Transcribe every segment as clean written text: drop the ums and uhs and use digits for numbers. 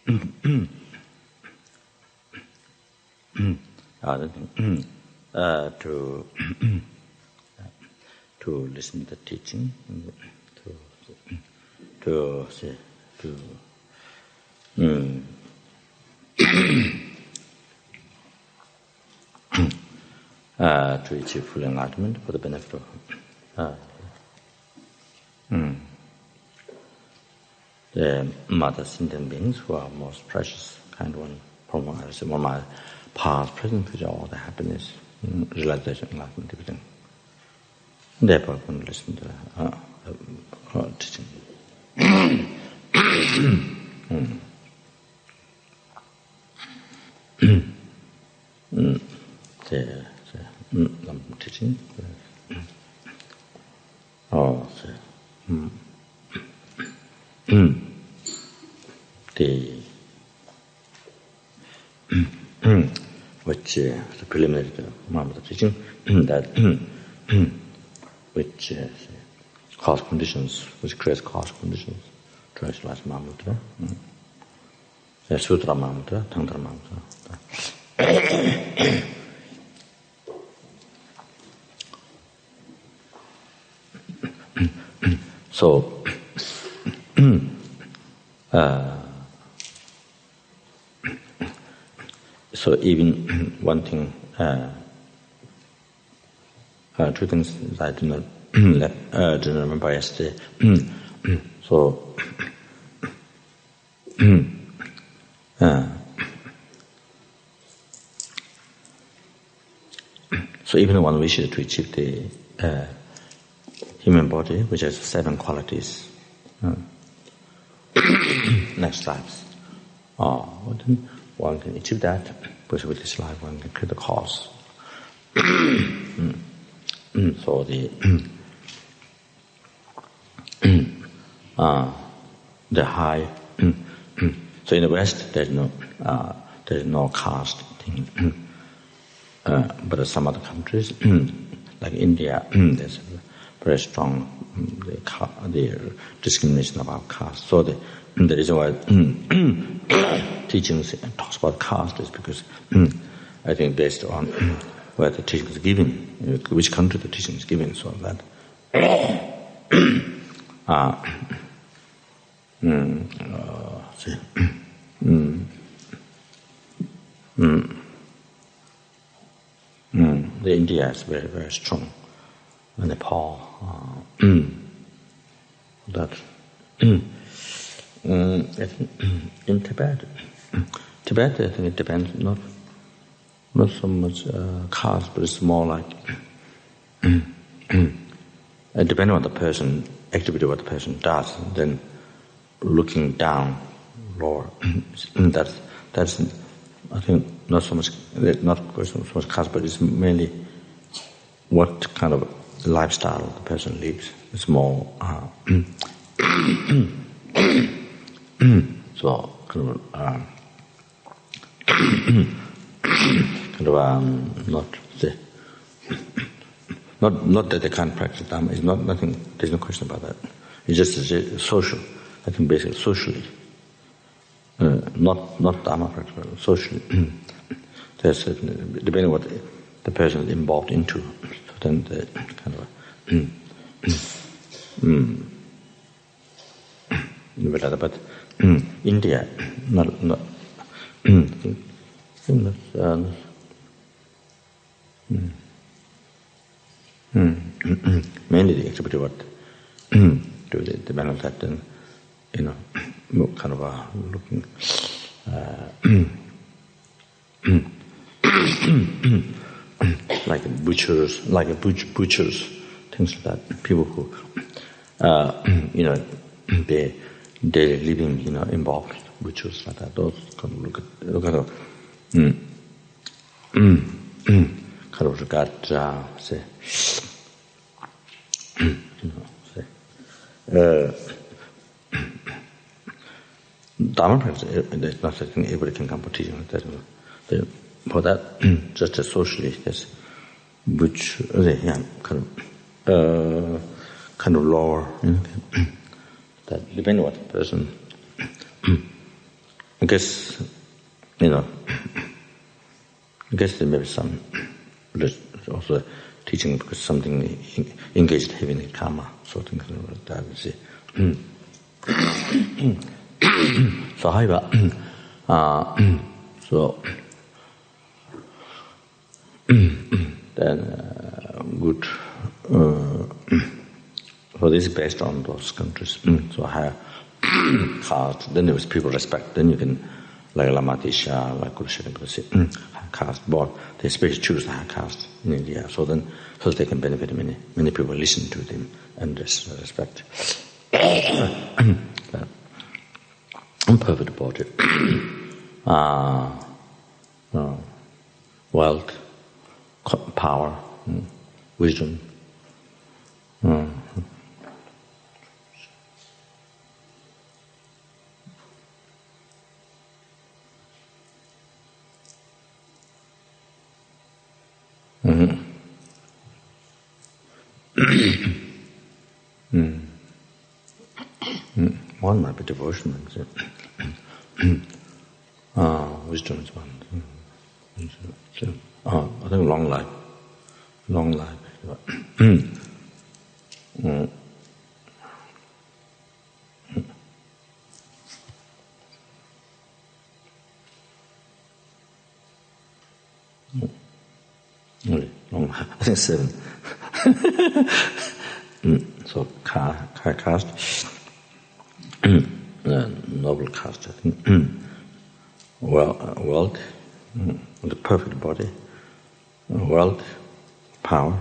to listen to the teaching, to achieve full enlightenment for the benefit of the mother sentient beings who are most precious, kind one, from my past, present, future, all the happiness, realization, enlightenment, everything. Therefore, when listen to teaching. Teaching. Which the preliminary to teaching that which cause conditions, which creates cause conditions, translates Mahamudra, Sutra Mahamudra, Tantra Mahamudra. So, so even one thing, two things that I didn't remember yesterday. So, so even one wishes to achieve the human body, which has 7 qualities, next lives. One can achieve that, but with this life one can create the cause. So the high. So in the West, there's no caste thing. But in some other countries, like India, there's a very strong the discrimination about caste. So the reason why teachings talks about caste is because I think based on where the teaching is given, which country the teaching is given, so that the India is very, very strong. And Nepal, that I think in Tibet, I think it depends not so much caste, but it's more like depending on the person, activity what the person does, and then looking down lower. That's I think not so much caste, but it's mainly what kind of lifestyle the person lives. It's more so kind of not that they can't practice Dharma. It's not nothing. There's no question about that. It's just social. I think basically socially, not Dharma practice, but socially. There's depending on what the person is involved into. So then the kind of but India not mainly the activity what do the balance that then kind of looking like butchers, things like that. People who they daily living involved butchers like that. Those kind of look at kind of regard say Dharma practice. There's not something everybody can come for teaching like that. For that, just as socially, there's which kind of lower. That depending on what the person I guess, I guess there may be some also teaching because something engaged heavily in karma, sort of things like that. You see. So, however, then good. So this is based on those countries. So higher caste. Then there was people respect. Then you can, like Lama Tisha, like Guru Shri, high caste. But they especially choose the high caste in India. So then, so they can benefit many people listen to them and respect. Perfect body. Wealth, power, wisdom. One might be devotion. Wisdom is one. I think long life. Long life. Long life. I think 7. So caste. Noble caste, I think. Wealth, the perfect body. Wealth, power,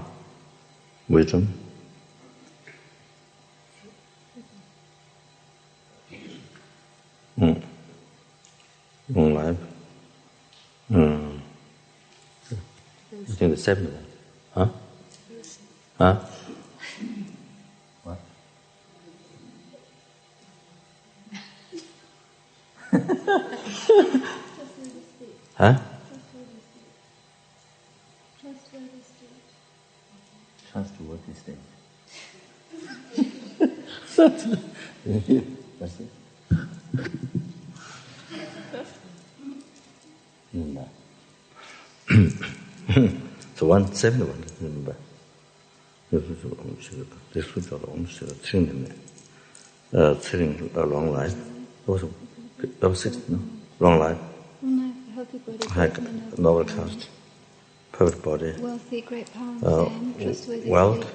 wisdom. Long life. I think the 7th one. Huh? Huh? What? Huh? Trustworthy state. That's it. So 171, remember. This was a long life. That was 6, no? Long life. Healthy body. Noble caste. Perfect body. Wealthy, great power, trustworthy. Wealth.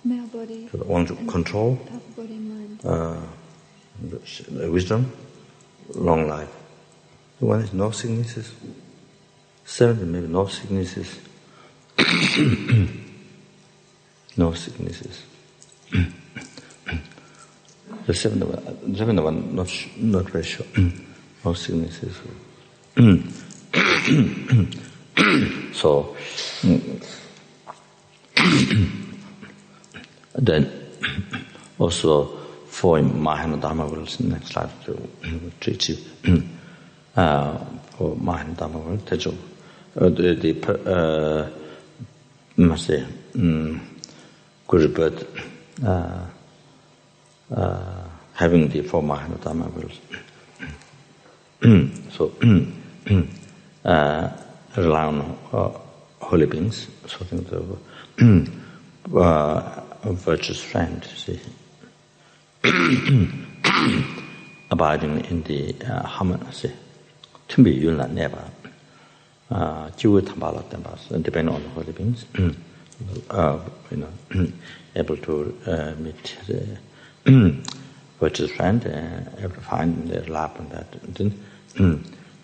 Male body. One to control. Powerful body and mind. Wisdom. Long life. The one is no sicknesses. 7, maybe no sicknesses. No sicknesses. The 7th one, not very sure. No sicknesses. So, then also 4 Mahayana Dharma worlds, next life to teach you. For Mahayana Dharma world, teach you. Must say, good birth, having the 4 Mahayana Dharma worlds. So, rely on holy beings, sort of a virtuous friend, see, abiding in the harmony, see, to be yunla never, depending on the holy beings, able to meet the virtuous friend, able to find their lap and that. Then,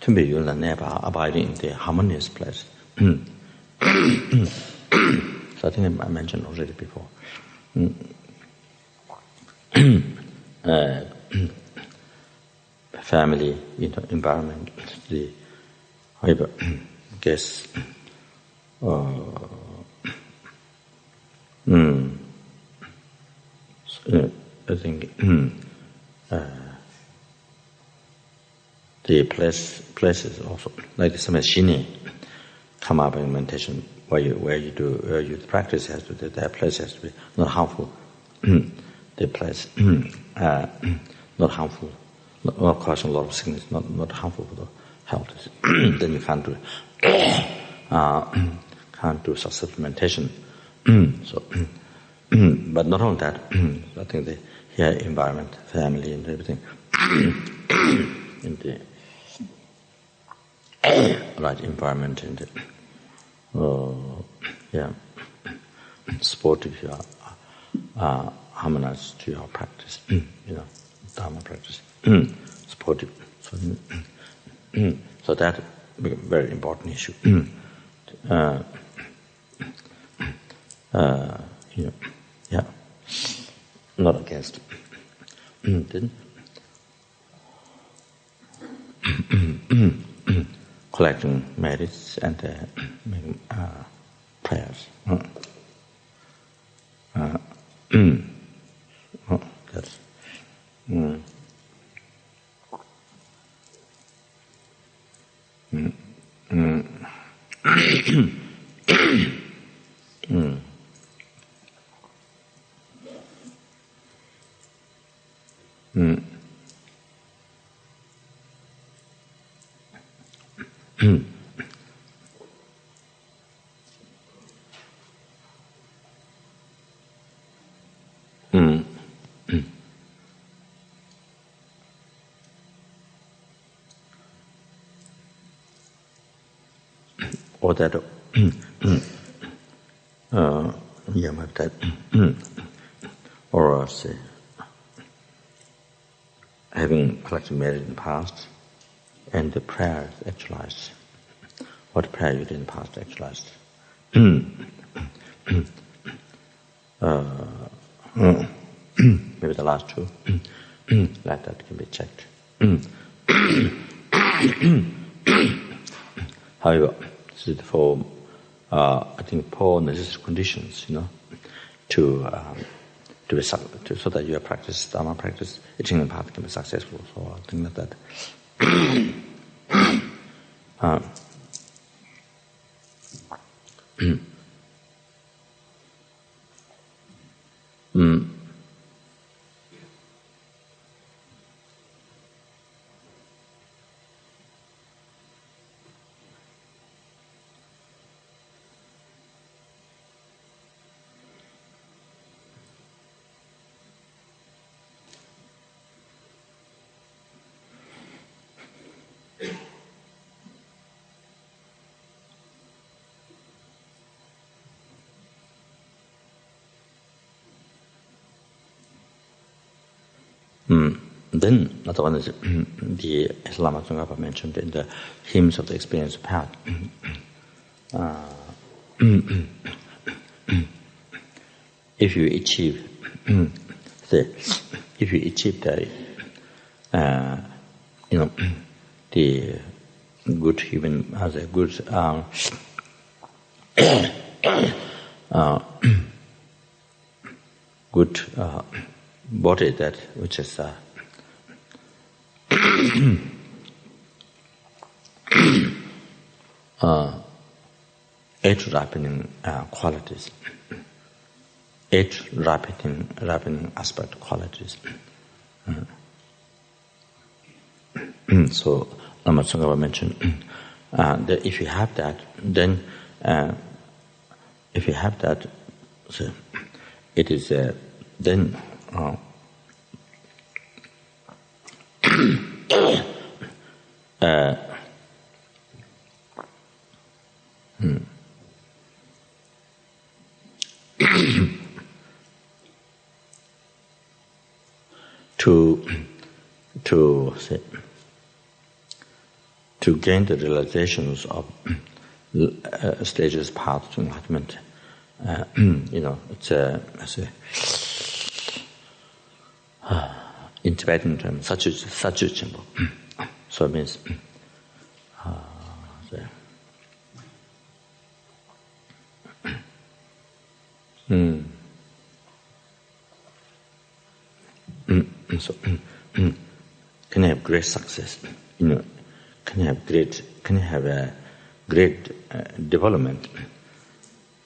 to be yunla never, abiding in the harmonious place. So I think I mentioned already before. Family, environment, the guess. I think the places also, like the Samashini, come up in meditation, where you do the practice has to be, that place has to be not harmful. The place not harmful, not causing a lot of sickness, not harmful for the health, then you can't do successful meditation. So, but not only that, I think the environment, family, and everything, in the right environment, and supportive, you are harmonized to your practice, Dharma practice, supportive. So that very important issue. Not against. Then collecting merits and making prayers. That's. Or that, or say, having collected merit in the past, and the prayer actualized. What prayer you did in the past actualized. Maybe the last two, like that can be checked. However, this is for I think for necessary conditions, to so that your practice, Dharma practice, achieving path can be successful. So I think that. Then another one is the Lama Tsongkhapa mentioned in the hymns of the experience path. If you achieve the the good human as a good good body that which is eight ripening qualities, eight ripening aspect qualities. So Lama Tsongkhapa mentioned that if you have that, then so it is then. To gain the realizations of stages path to enlightenment, it's in Tibetan term, Sachuchimbo. So it means so can have great success, can have a great development,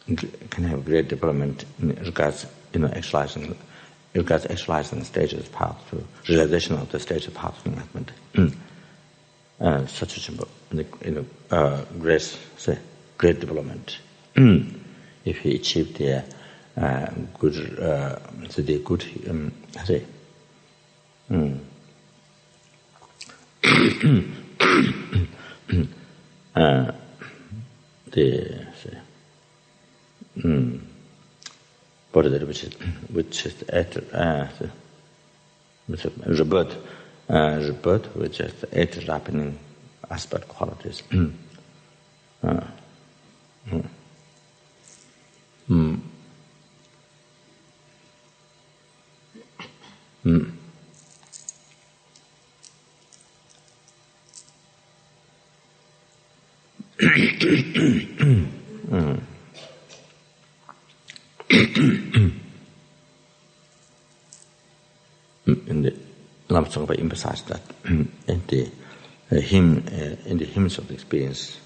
can have great development in regards, actualizing you guys actualize in the stages path to realization of the stages path of enlightenment. Such a symbol, great development. If he achieved the good, body that which is at rebirth, which is at ripening aspect qualities. In the Lama Tsongkhapa emphasized that in the hymns of the experience,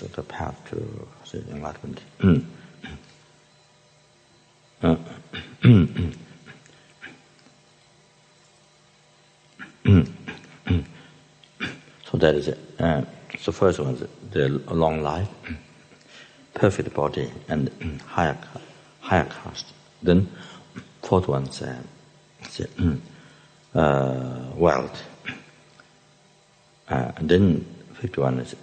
of the path to enlightenment. So that is it. So first one is the long life, perfect body, and higher caste. Then fourth one is wealth. And then fifth one is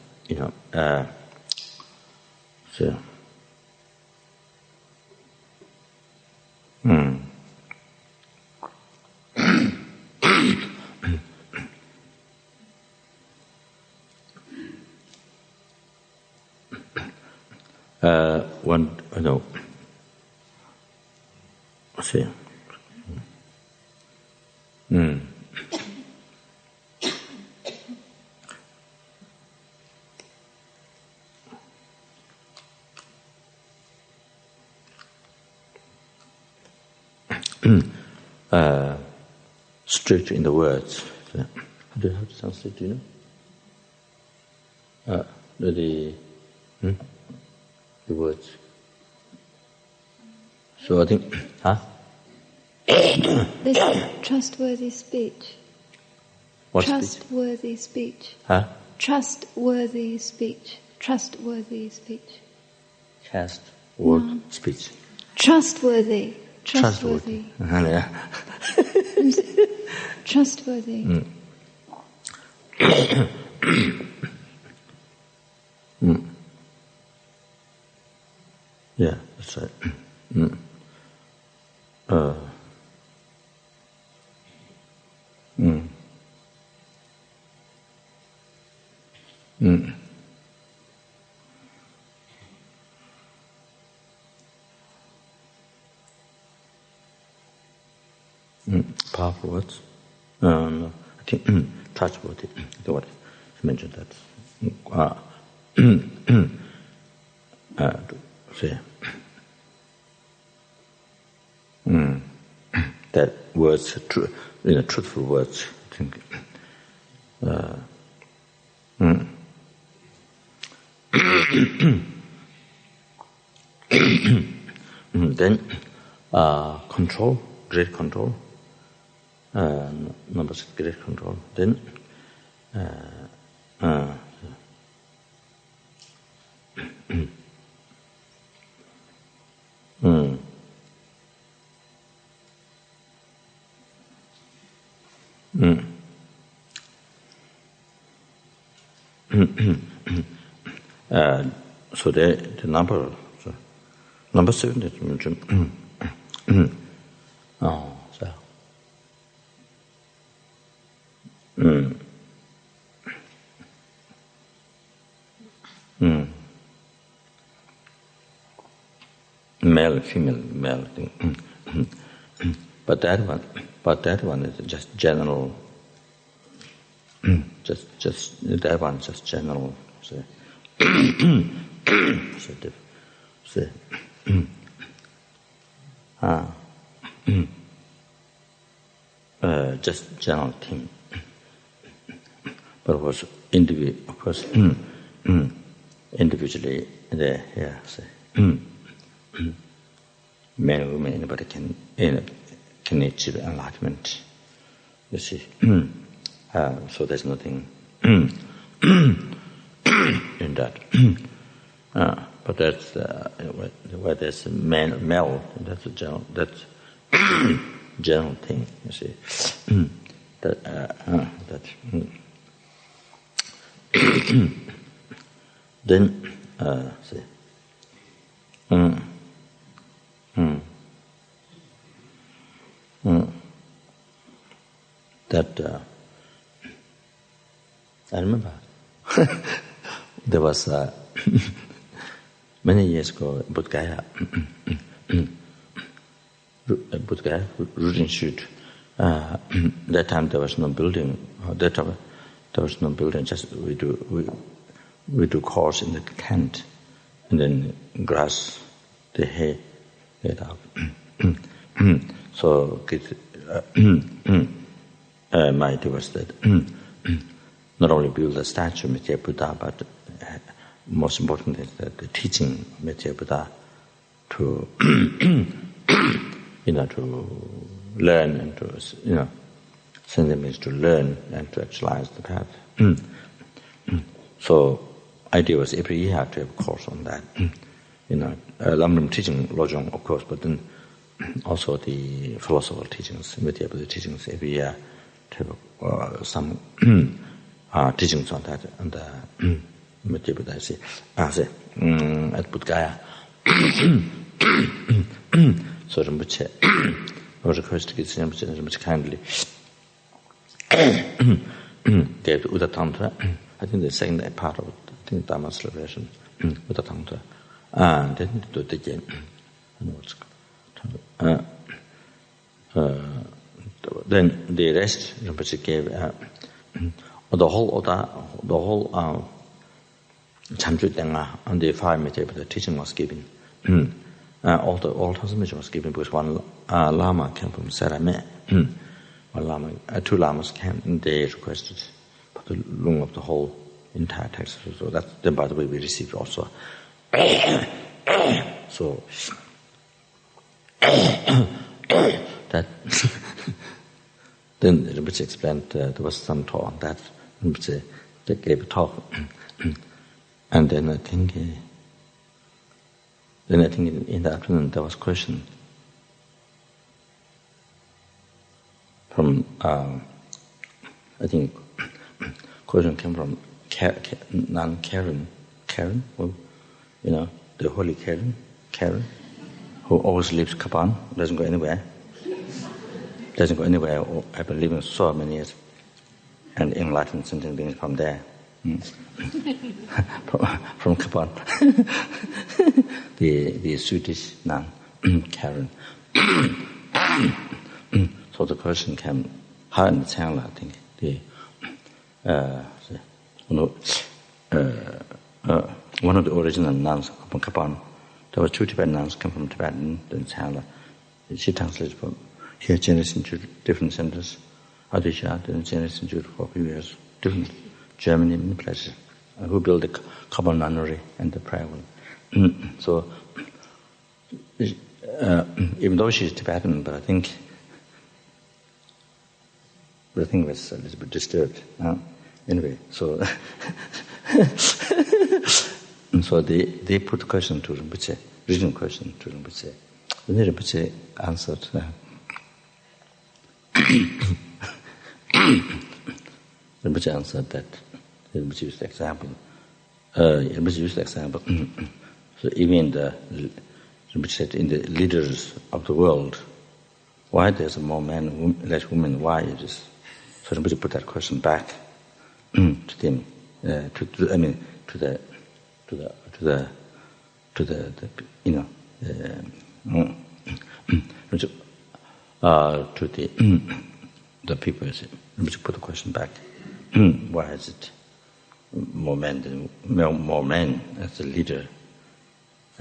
strict in the words. How do you translate? Do you know? The words. So I think, This trustworthy speech. What trustworthy speech? Trustworthy speech. Trustworthy speech. Cast word speech. Trustworthy. Trustworthy. Trustworthy. Yeah, that's right. Powerful words. No, I think trustworthy. The word mentioned that. That words, truthful words. I think. Then control, great control. Number 6, great control. Then so the number 7 that you mentioned. Male, female, male thing. But that one is just general. Just that one is just general. Just general thing. But of course, individually, there, yeah. men or women, anybody can achieve enlightenment. You see, so there's nothing in that. But that's where there's a male. That's a general thing. You see, then see. That I remember there was many years ago Bodh Gaya Rooting Shoot. That time there was no building. That time there was no building. Just we do course in the tent, and then grass, the hay, get up. So my idea was that not only build a statue of Mithya Buddha, but most important is that the teaching of Mithya Buddha to to learn and to send them is to learn and to actualize the path. So idea was every year I have to have a course on that. Lamrim teaching Lojong, of course, but then also the philosophical teachings, Mithya Buddha teachings, every year to have some teachings on that, and Mithya Buddha at Bodh Gaya. So Rinpoche was requested to get Rinpoche kindly gave the Uda Tantra. I think the second part of it, I think Dharma celebration, Uda Tantra. And then do it again. Then the rest Rinpoche gave the whole Chamchu Tenga and the 5 Mithya Buddha teaching was given. All transmission was given because one Lama came from Sarame. One Lama, 2 Lamas came and they requested for the lung of the whole entire text. So that, then by the way, we received also. So that then Rinpoche explained there was some talk on that. Rinpoche they gave a talk, and then I think in the afternoon there was a question from I think question came from Karen, who, the holy Karen, who always leaves Kapan, doesn't go anywhere. I've been living so many years, and enlightened sentient beings from there, from Kapan, the Swedish nun, Karen. So the question came, her and Changla, I think, one of the original nuns from Kapan. There were 2 Tibetan nuns come from Tibet and then Changla. She translated from here Chinese into different centers. Adisha, then Chinese into for a few years, different Germany, many places. Who built the Kapan nunnery and the prayer room. So even though she's Tibetan, but I think was a little bit disturbed. Anyway, so so they put the question to Rinpoche, written question to Rinpoche. Then Rinpoche answered. Rinpoche answered that. Rinpoche used the example. So even Rinpoche said in the leaders of the world, why there's more men, less women? Why it is? So Rinpoche put that question back to them, to the people. Rinpoche put the question back. Why is it more men as the leader?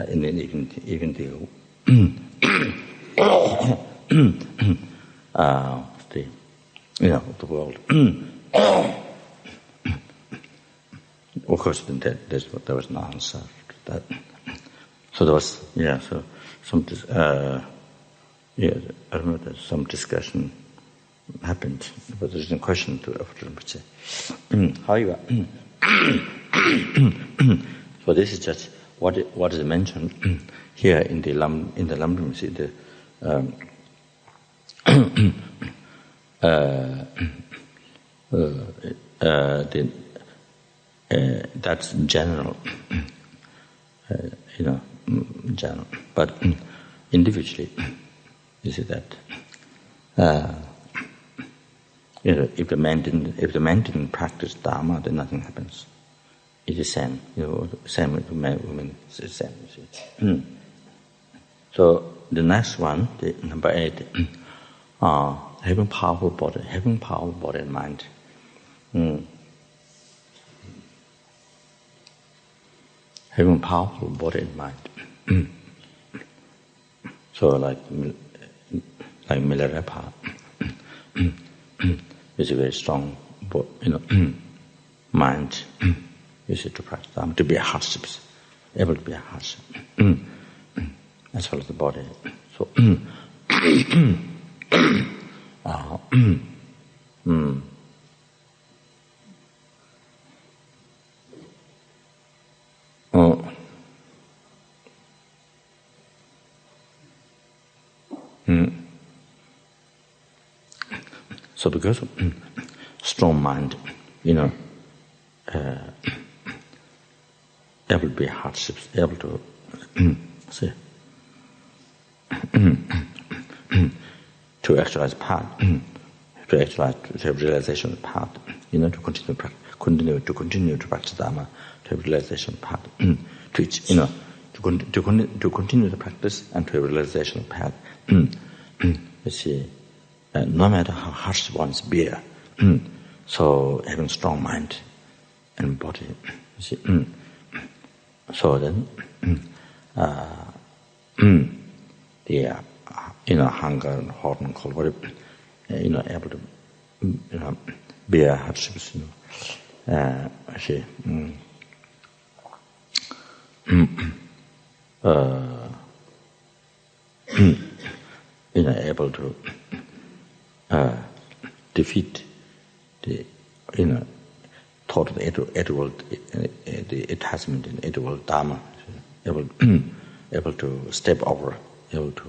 Even the the world. Of course, there was no answer to that. So there was, I remember that some discussion happened, but there is a question to Rinpoche. However, so this is just what is mentioned here in the Lamrim. See that's general, general. But individually, you see that if the man didn't practice Dharma, then nothing happens. It is same, same with men, women. It's the same. You see. So the next one, number 8, having powerful body and mind. Having powerful body and mind. So like Milarepa is a very strong, mind. You see, to practice Dharma, to be a hardships, able to be a hardship, as well as the body. So, so because of strong mind, able to be hardships, able to see, to actualize path, to have realization of path, to continue to practice Dharma, to have realization of path, to continue the practice and to have realization of path. You see, no matter how harsh one's bear, so having strong mind and body, you see. So then, the hunger and hot and cold, whatever, able to, bear hardships, see, able to defeat the, thought of the attachment in edible Dharma, able to step over, able to,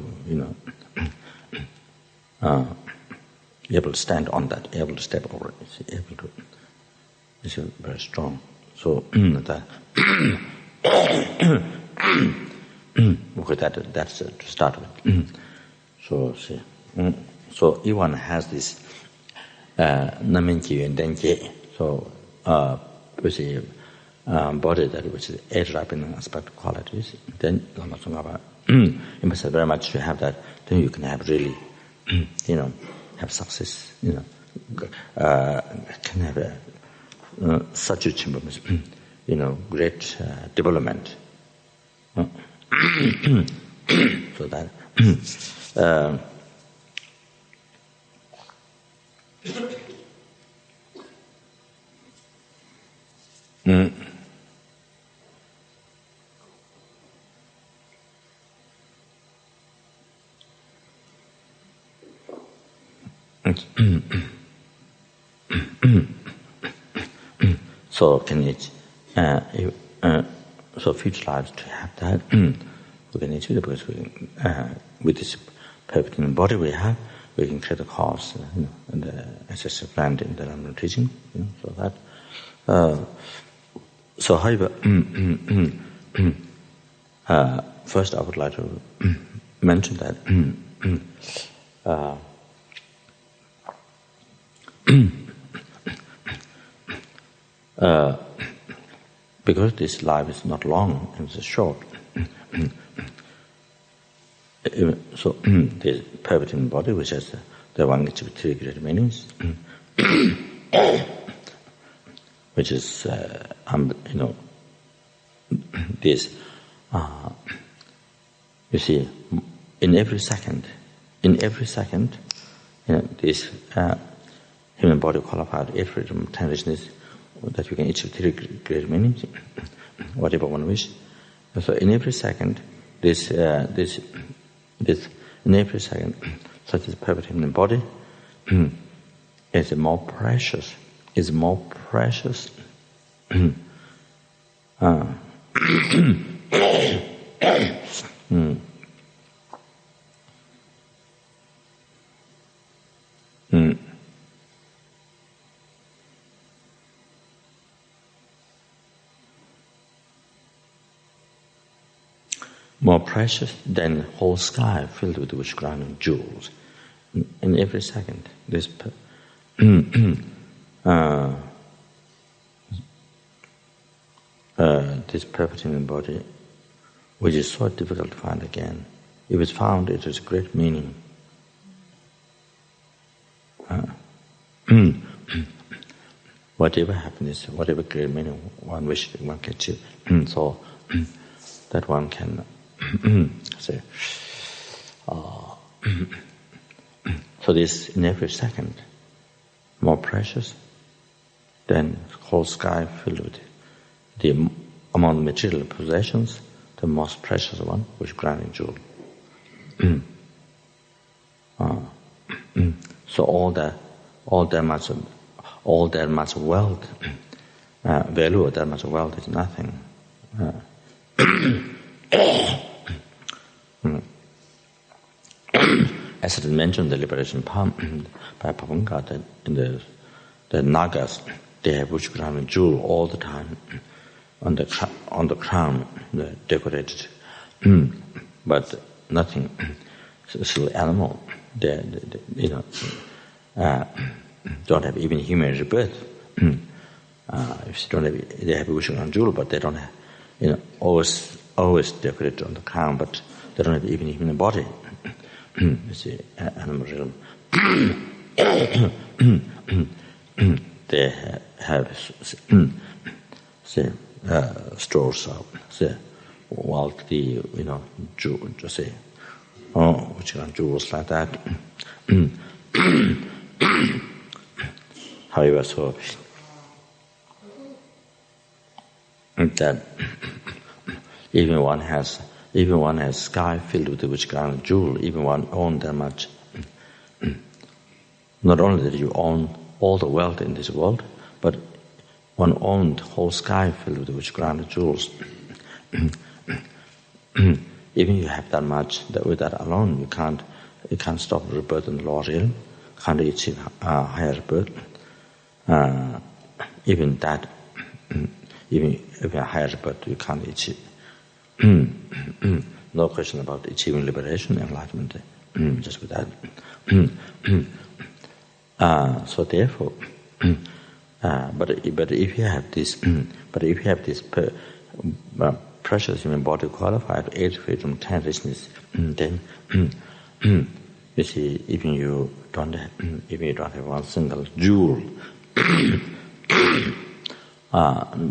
able to stand on that, able to step over it, able to, it's very strong. So that, okay, that's to start with. So see, so if one has this naminji and denji, so body that which is age ripening aspect qualities, then Lama Tsongkhapa, you must have very much to have that. Then you can have really, have success. Can have such a great development. So that. So can it, so future lives to have that, we can achieve it because with this perfect body we have, we can create a cause, and as I planned in the Lamrim teaching, so that. So however, first I would like to mention that because this life is not long and it's short, so the perfect body, which has the one which with 3 great meanings, which is this. You see, in every second, this human body qualified every tendencies that you can achieve 3 great meanings, whatever one wish. So in every second, this in every second, such as perfect human body, is more precious. Is more precious. More precious than the whole sky filled with rich crown and jewels. In every second, this this perfect human body, which is so difficult to find again, if it's found, it has great meaning. Whatever happiness, whatever great meaning one wishes, one can achieve, so that one can say. So this in every second, more precious than the whole sky filled with the among material possessions, the most precious one, which is crowning jewel. So all that much wealth, value of that much wealth is nothing. As it is mentioned in the liberation poem by Papunga, that in the Nagas, they have rich crown and jewel all the time on the crown, decorated, but nothing. Still animal, they don't have even human rebirth. If they don't have, they have rich crown and jewel, but they don't have, always decorated on the crown, but they don't have even human body. It's the animal realm. They have stores of wealthy, which are jewels like that. However, so that even one has sky filled with rich crown and jewel, even one own that much. Not only that you own all the wealth in this world, but one owned the whole sky filled with rich crown and jewels. Even you have that much, that with that alone, you can't stop rebirth in the lower realm, can't achieve higher rebirth. Even that, even a higher rebirth, you can't achieve. No question about achieving liberation, enlightenment, just with that. So therefore, but if you have this, precious human body qualified for 8 freedom, 10 richness, then you see, even you don't have one single jewel.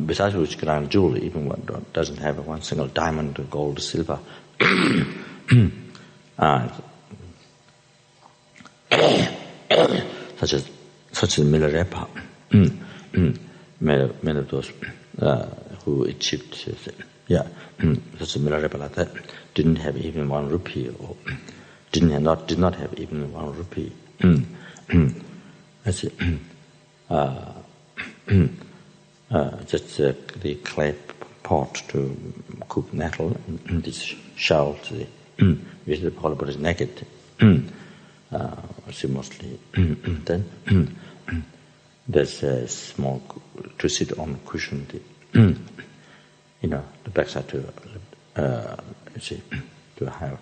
Besides which grand jewel, even one doesn't have one single diamond, gold, silver. Such as Milarepa, many of those who achieved, such as Milarepa like that, didn't have even 1 rupee, or did not have even 1 rupee. That's it. Just the clay pot to cook nettle, and this shell, which the Buddha is naked. See mostly. Then there's a small to sit on cushion. The backside to to have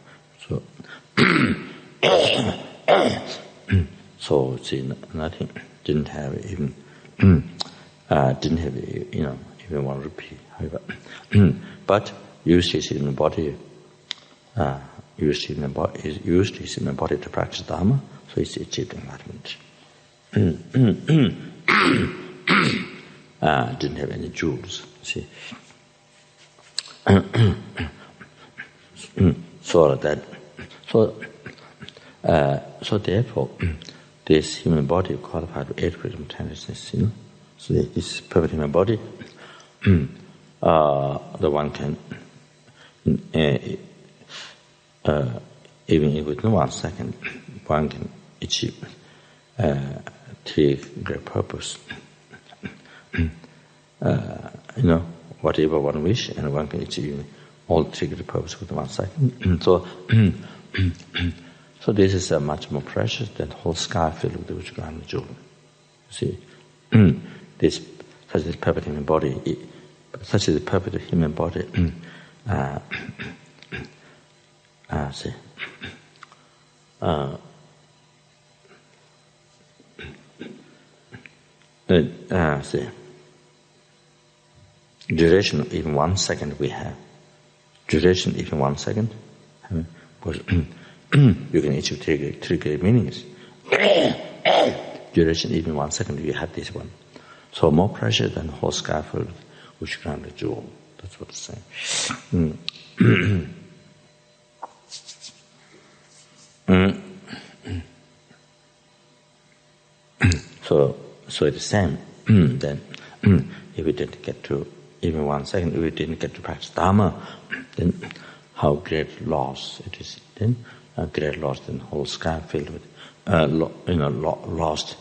so see nothing. Didn't have even. Didn't have even 1 rupee. However, but used his human body. Used his human body to practice Dharma, so he's achieved enlightenment. Didn't have any jewels. See. So therefore, this human body qualified for 8 freedom, 10 richness. So this perfect human body, the one can even within 1 second, one can achieve 3 great purposes. Whatever one wish, and one can achieve all 3 great purposes within 1 second. So this is much more precious than the whole sky filled with the Vajrayana jewel. See, such is perfect human body. Such is the perfect human body. Duration of even 1 second we have. Duration even 1 second. Because you can achieve 3 great meanings. Duration even 1 second you have this one. So more precious than the whole sky filled which crown the jewel. That's what it's saying. So it's the same. Then if we didn't get to even 1 second, if we didn't get to practice Dharma, then how great loss it is. Then a great loss than the whole sky filled with lost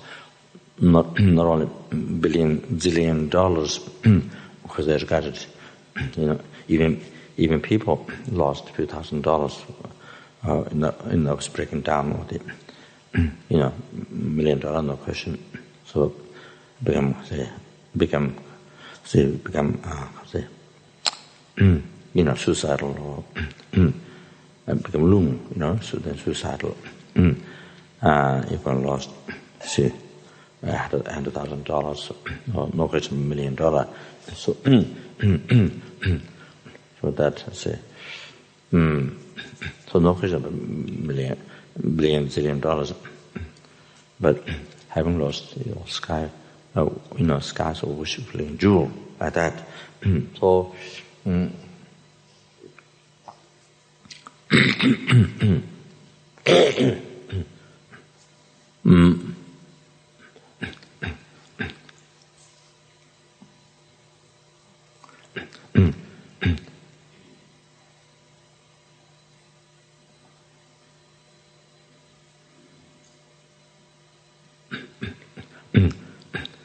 not only zillion dollars because they regarded even people lost a few $1,000s in those breaking down of the $1 million, no question. So become suicidal or become lung, so then suicidal. If one lost $100,000 or no question $1 million, so so that so no question of billion zillion dollars, but having lost sky, skies of worshiping jewel like that. So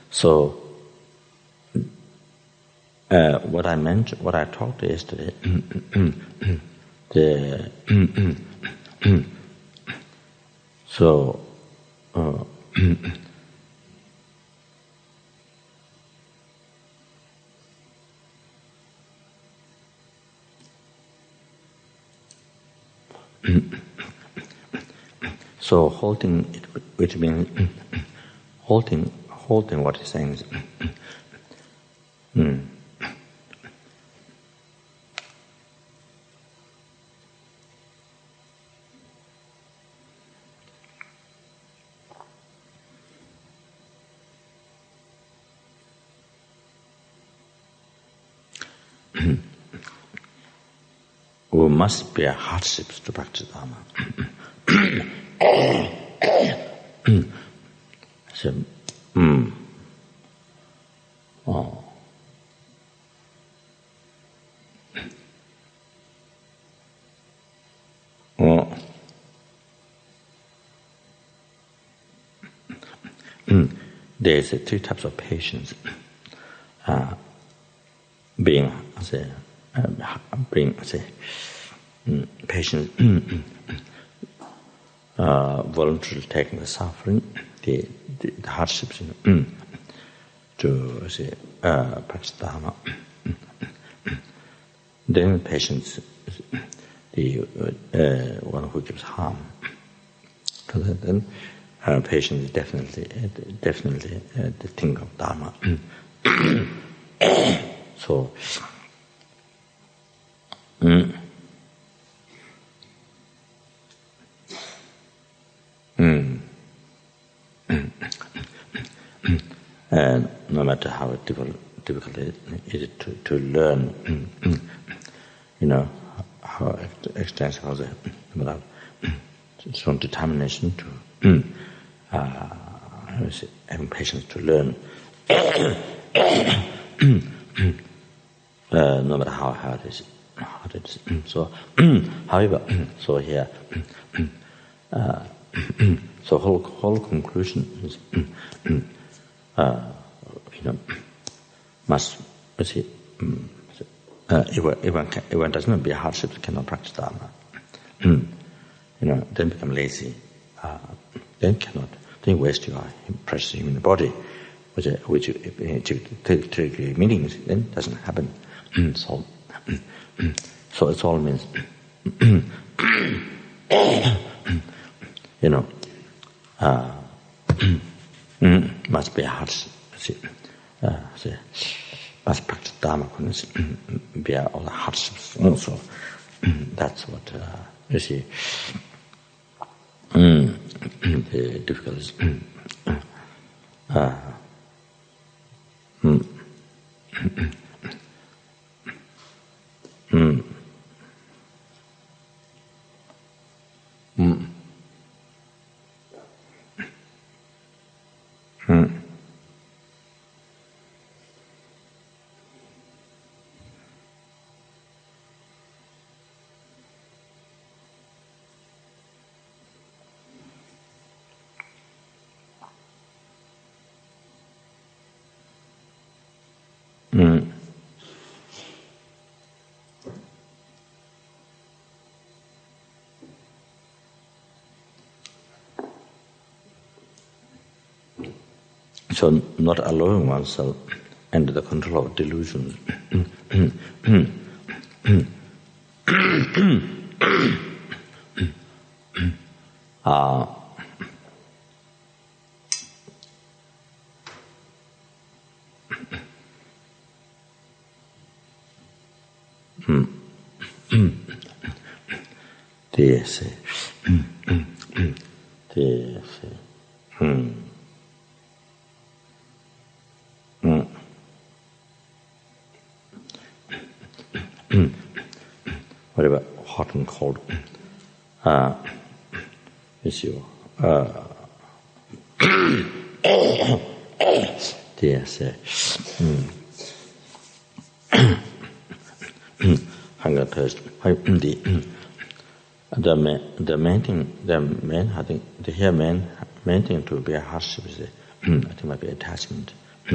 So, what I talked yesterday, so, so holding it, which means holding what he's saying is we must bear hardships to practice Dharma. So, there's 3 types of patience. Patience, voluntarily taking the suffering, the hardships, to practice Dharma. Then patience, the one who gives harm. So then patience is definitely the thing of Dharma. So. And no matter how difficult it is to learn, how extensive was it, without strong determination to having patience to learn, no matter how hard it is, how it is. So, however, so here, so whole conclusion is, must, you see, if one does not be a hardship, cannot practice Dharma. Then become lazy. Then cannot. Then waste your precious human body, which typically meanings. Then doesn't happen. So it all means, must be a hardship. Must practice Dharma, bear all the hardships also. That's what, you see, the difficulties. So not allowing oneself under the control of delusions. Whatever hot and cold issue. Hunger, thirst. The main thing, I think, main thing to be a hardship is, I think, might be attachment. I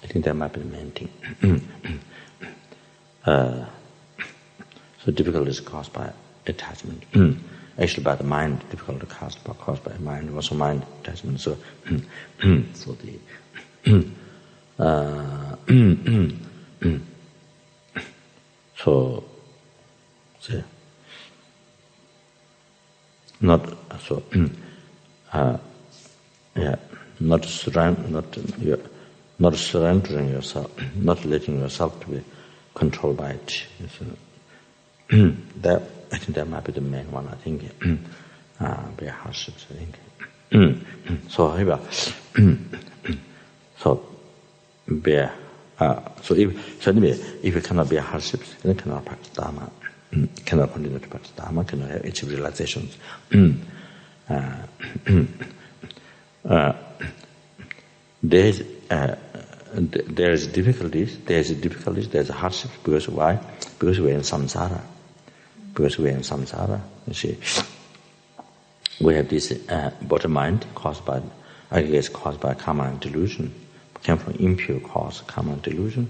think that might be the main thing. So difficulty is caused by attachment. Actually, by the mind, difficulty caused by mind, also mind attachment. So, so not surrendering yourself, not letting yourself to be controlled by it. So, that, I think that might be the main one. I think be a hardship. I think. So however, if you cannot be a hardship, then you cannot practice Dharma. Cannot continue to practice Dharma. Cannot achieve realizations. There is difficulties. There's hardships. Because why? Because we're in samsara. You see, we have this body mind caused by karma and delusion. Came from impure cause, karma and delusion,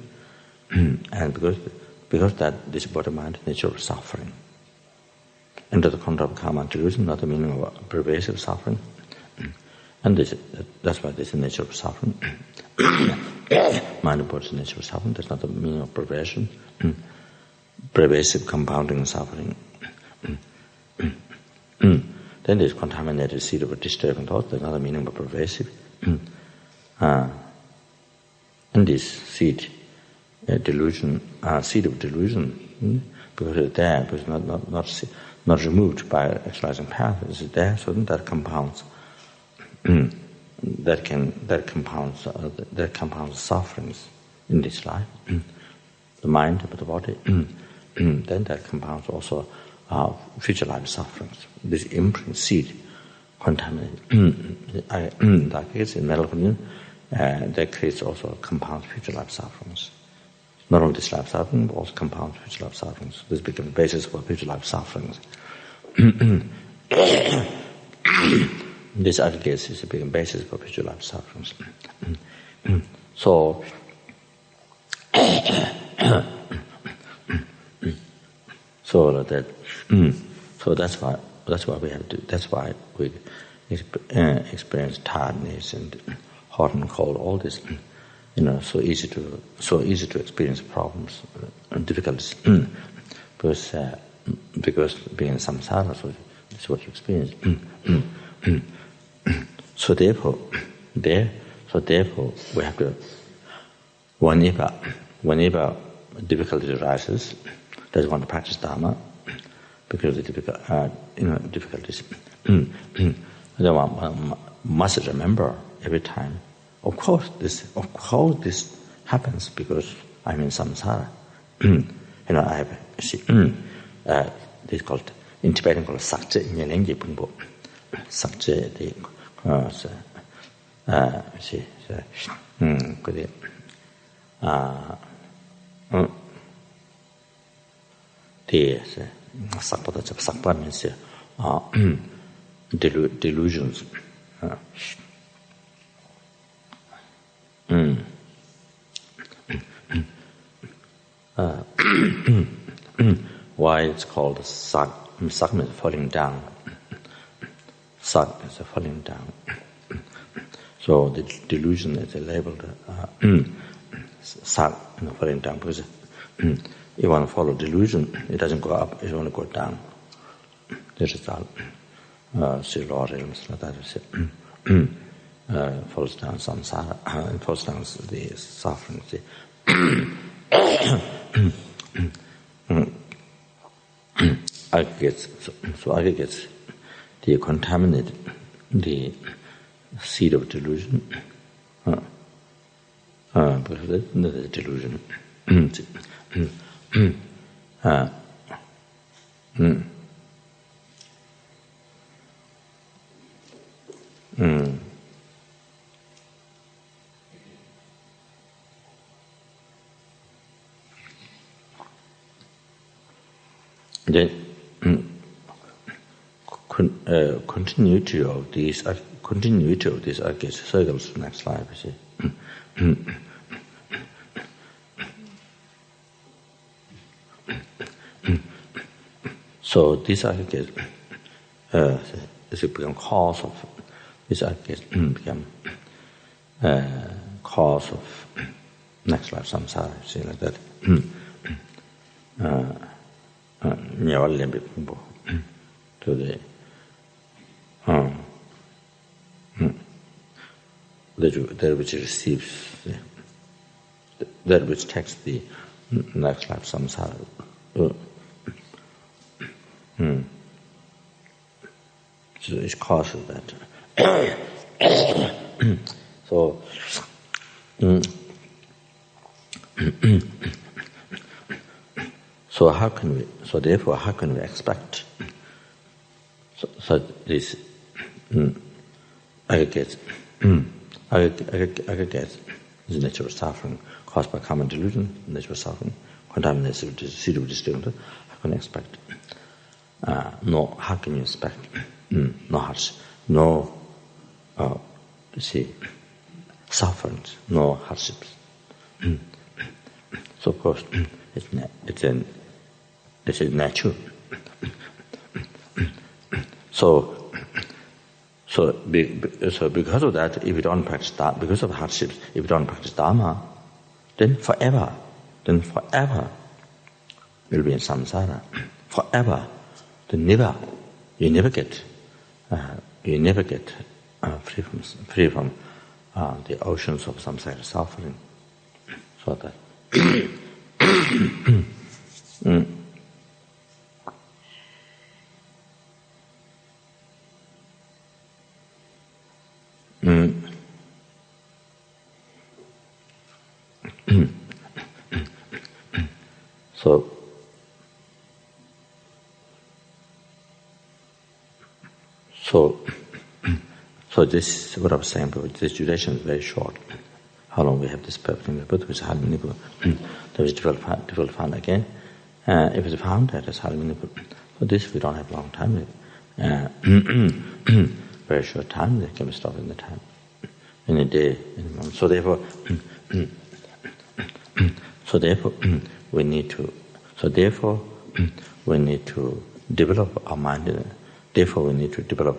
and because that this body mind nature of suffering. Under the control of karma and delusion, not the meaning of pervasive suffering, and that's why this is the nature of suffering. Mind and body's nature of suffering. That's not the meaning of perversion. Pervasive compounding suffering. Then there's contaminated seed of a disturbing thought. There's another meaning of pervasive. And this seed, delusion, seed of delusion, because it's there, because not removed by exercising path, it's there, so that compounds. That compounds sufferings in this life. The mind, the body. Then that compounds also future life sufferings. This imprint seed contaminated. That case in medical opinion, that creates also compound future life sufferings. Not only this life suffering, but also compound future life sufferings. This becomes the basis for future life sufferings. This aggregates is a big basis for future life sufferings. So, that's why we have to. That's why we experience tiredness and hot and cold. All this, so easy to experience problems and difficulties, because being samsara, so that's what you experience. So therefore, we have to. Whenever difficulty arises, does want to practice Dharma because of the difficulties. One must remember every time. Of course, this happens because I'm in samsara. I have this called in Tibetan called sakje nyelengi pungpo. Sakje the sakpa means delusions. Why it's called sak? Sak means falling down. Sak is falling down. So the delusion is labeled sak, falling down, because you want to follow delusion, it doesn't go up, it only go down. This is all lower realms like that. Falls down samsara, and falls down the suffering. Aggregates, they contaminate the seed of delusion. Because that's the delusion. The continuity of these aggregates circles to the next slide. You see. So these aggregates become cause of these aggregates become cause of next life samsara. See like that. To the that which receives that which takes the next life samsara. So it causes that. So so therefore how can we expect so this aggregates is natural suffering caused by common delusion, natural suffering, contamination, seed of distinction. How can you expect? How can you expect? No hardship, no sufferings, no hardships. So of course it's natural. So because of that, if you don't practice Dharma, because of hardships, if you don't practice Dharma, then forever you'll be in samsara. Forever. You never get free from the oceans of samsara suffering. So that. So this is what I was saying, but this duration is very short. How long we have this perfect in the Buddha, which is highly manipulable. There is difficult to find again. If it's found, that is highly manipulable. For this, we don't have a long time. Very short time, they can be stopped in the time. In a day, in a moment. So therefore, we need to develop our mind. Therefore, we need to develop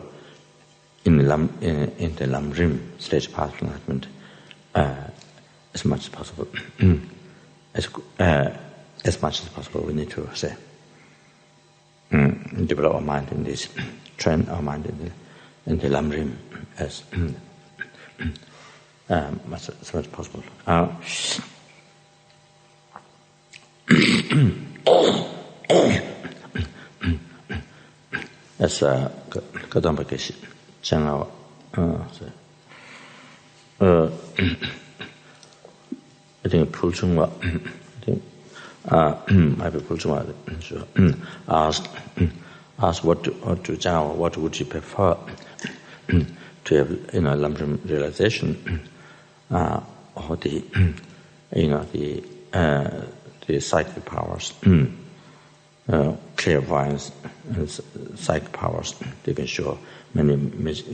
in the Lamrim stage path of enlightenment as much as possible. As much as possible, we need to say develop our mind in this, train our mind in the Lamrim as much as possible. As Kadamba Keshi Changao I think Pulchungwa maybe Pulchungwa asked what would you prefer to have Lamrim realization or the psychic powers, clairvoyance and psychic powers. They can show many, which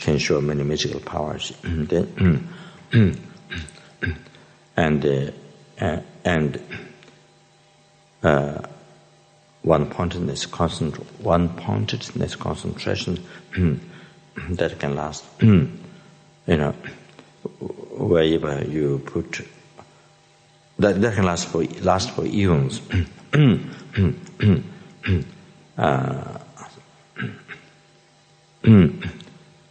can show many magical powers. And one-pointedness concentration that can last. Wherever you put that can last for eons.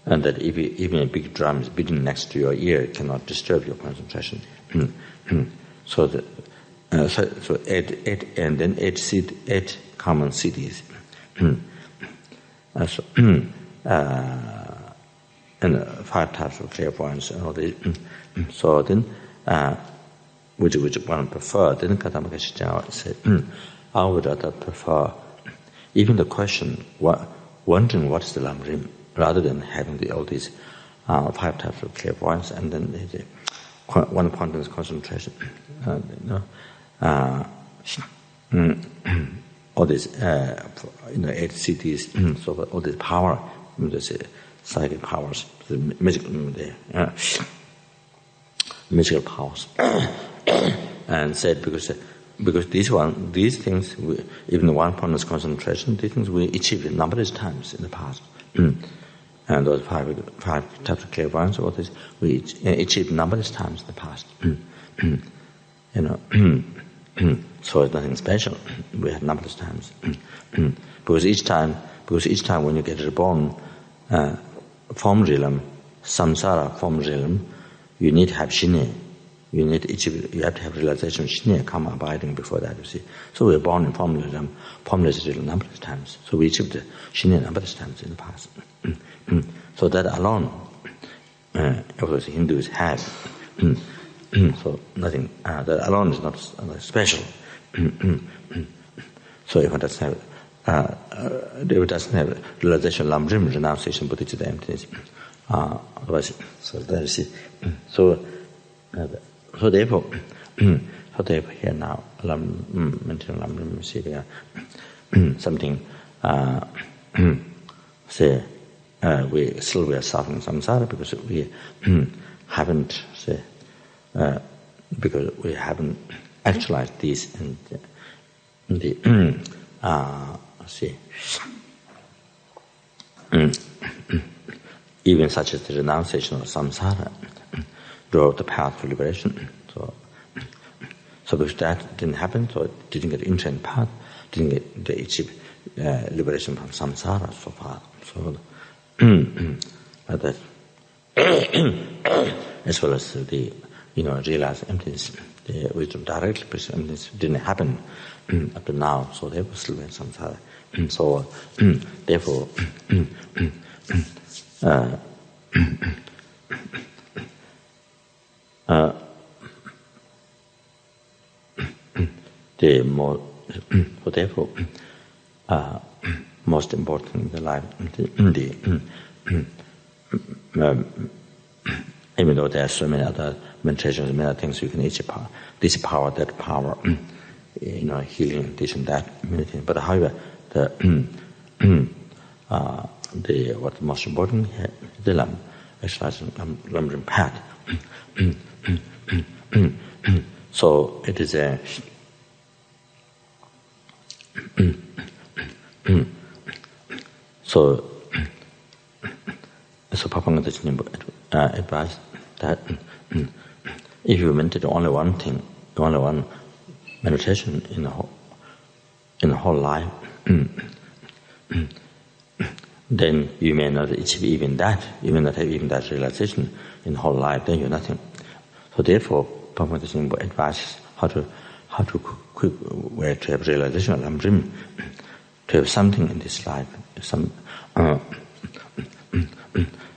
And that even a big drum is beating next to your ear, it cannot disturb your concentration. So eight common cities. And 5 types of clairvoyance and all this. So then, which one prefer? Then Kadamba Keshe said, I would rather prefer even the question, wondering what is the Lamrim, rather than having all these 5 types of clairvoyance and then the one-pointedness concentration. All these 8 cities, so all this power, psychic powers, the magical powers, and said because these things, even the one-pointedness concentration, these things we achieved numberless times in the past. And those 5 types of clairvoyance, all this we achieved numberless times in the past. So it's nothing special. We had numberless times. Because each time when you get reborn, form realm, samsara form realm, you need to have shine. You have to have realization of shine come abiding before that, you see. So we were born in formless realm numberless times. So we achieved the shine numberless times in the past. So that alone, of course, Hindus have. So nothing, that alone is not special. So if one doesn't have realization, Lamrim, renunciation, bodhicitta, emptiness, otherwise, so that is it. So therefore here now, mentioning Lamrim, see there, something, say, we are suffering samsara because we haven't, say, because we haven't actualized these in the even such as the renunciation of samsara drove the path to liberation. So because that didn't happen, so it didn't get into the path, didn't achieve liberation from samsara so far. So that as well as the realize emptiness, the wisdom directly perceive emptiness didn't happen up to now, so they were still in samsara. So therefore most important in the life, the even though there are so many other meditations, many other things you can each power, this power, that power, healing, this and that, many things. But however, what's most important here is the exercising Lamrim path. So it is a so Papanga advised that if you meditate only one thing, only one meditation in the whole life, then you may not achieve even that. You may not have even that realization in the whole life. Then you're nothing. So therefore, Papanga advises how to have realization of Lamrim, to have something in this life.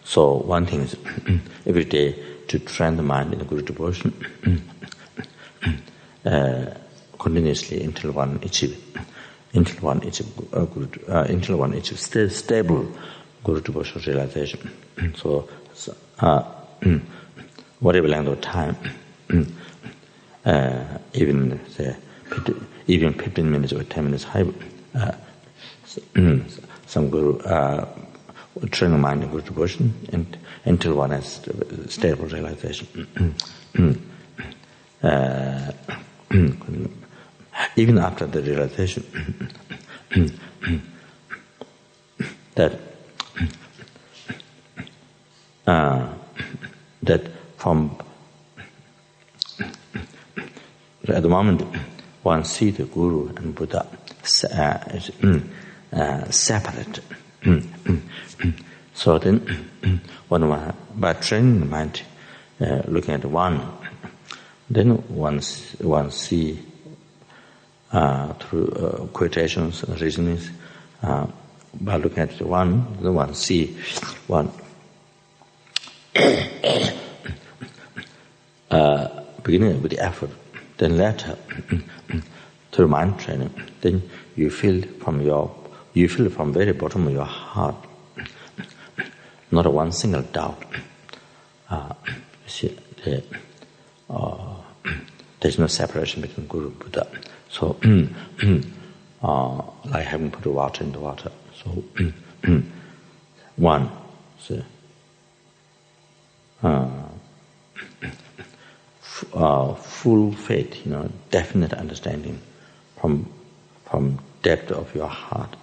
So one thing is every day to train the mind in a good devotion continuously until one achieves stable good devotion realization. So whatever length of time, even 15 minutes or 10 minutes, some guru train the mind in good devotion until one has stable realization. Even after the realization that from at the moment one sees the Guru and Buddha separate. So then, when by training the mind, looking at one, then one see through quotations and reasonings. By looking at the one, then one see one beginning with the effort, then later through mind training, then you feel from very bottom of your heart, not one single doubt. There's no separation between Guru and Buddha. So, like having put water in the water. So, one, so, full faith, definite understanding from depth of your heart.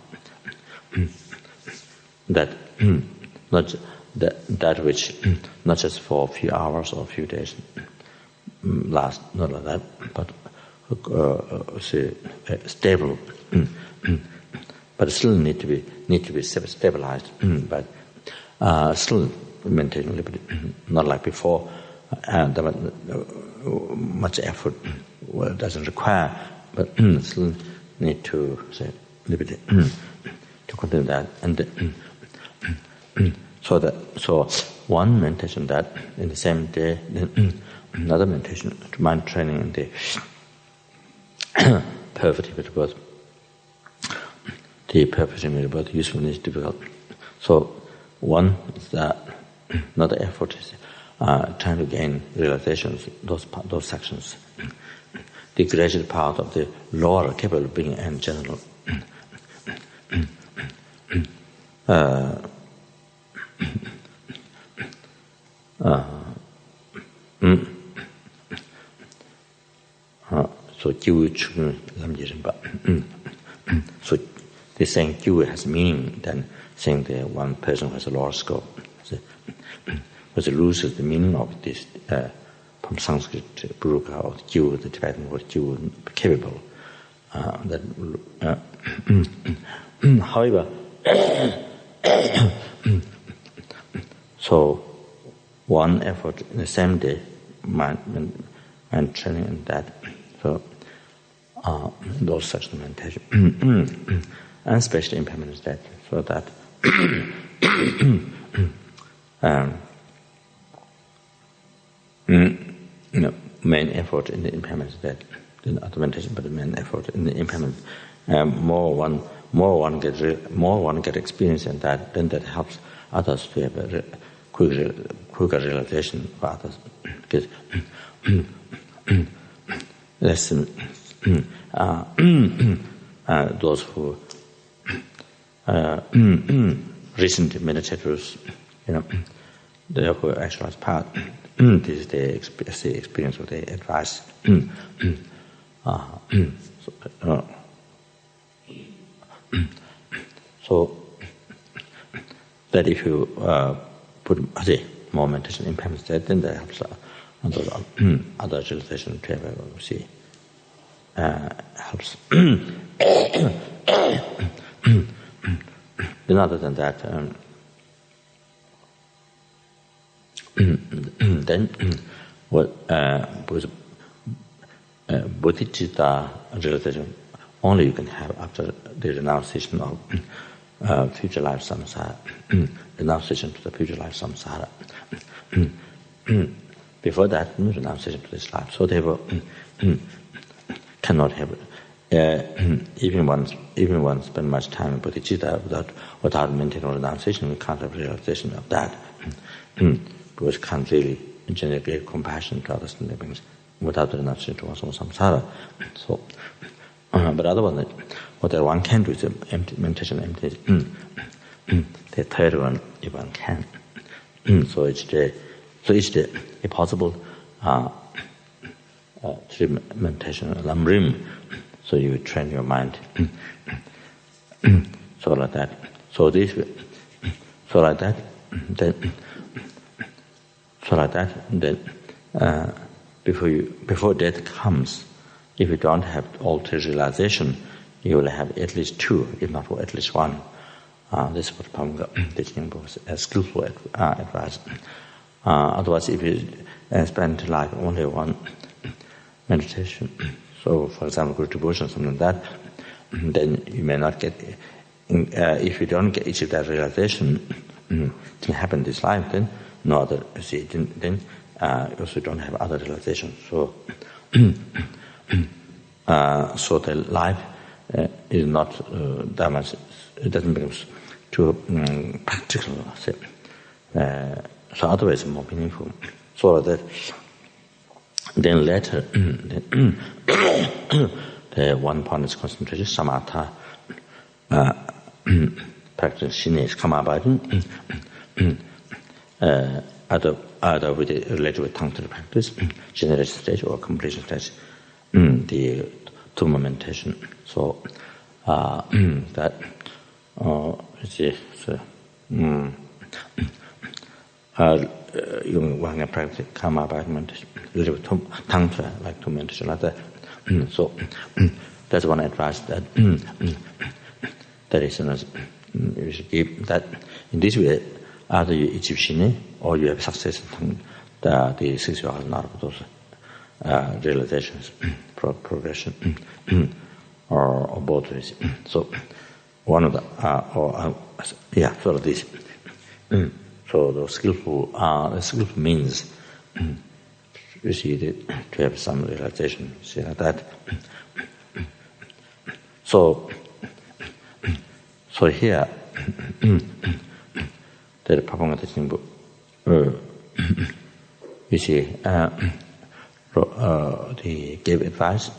That which not just for a few hours or a few days last, not like that, but stable, but still need to be stabilized, but still maintaining a little bit, not like before. Much effort doesn't require, but still need to say a little bit to continue that, and so one meditation that in the same day, then another meditation to mind training in the perfect birth. The perfect birth usefulness is difficult. So one is that another effort is trying to gain realizations, those sections. The gradual part of the lower capable being in general. So so the saying Jivu has meaning than saying the one person who has a lower scope. Because it loses the meaning of this from Sanskrit Buruka or Jivu, the Tibetan word Jivu, capable. However, so one effort in the same day, mind training in that. So those such meditation, and especially impermanent state, so that main effort in the impermanent state, in other meditation, but the main effort in the impermanent, more one get experience in that, then that helps others to have a quicker realization of others. Because less those who recent meditators, therefore actualize path. This is the experience of the advice. So that if you put more meditation impact instead, then that helps other realization to have helps. Then other than that, then what was bodhicitta realization only you can have after the renunciation of future life samsara, renunciation to the future life samsara. Before that, no renunciation to this life. So therefore, cannot have even one spend much time in bodhicitta without maintaining renunciation, we can't have realization of that. Because can't really generate great compassion to others and living without the renunciation to one's own samsara. So, but otherwise, what one can do is meditation empty. The third one, if one can. So each day a possible meditation, Lamrim. So you train your mind. So like that. So this way. So like that. Then before death comes, if you don't have all three realization, you will have at least two, if not at least one. This is what Pamga teaching was a skillful advice. Otherwise, if you spend like only one meditation, so for example, group devotion, something like that, then you may not get. If you don't achieve that realization, it can happen this life. Then no other. Then you also don't have other realization. So, so the life is not that much. It doesn't become too practical. So otherwise, it's more meaningful. So that then later, the one point is concentration, samatha, practice, shinish, kamabaden, either with related with tongue to the practice, generation stage or completion stage, the Dharma meditation. So that one can practice karma by meditation, little tongue to like to meditation like that. So that's one advice that is you should give that in this way. Either you achieve shini or you have success in the 6 hours not of those realizations, progression, or both ways. So one of the sort of this. So the skillful means you see to have some realization. See like that. So here. The Papanga teaching book, you see, they gave advice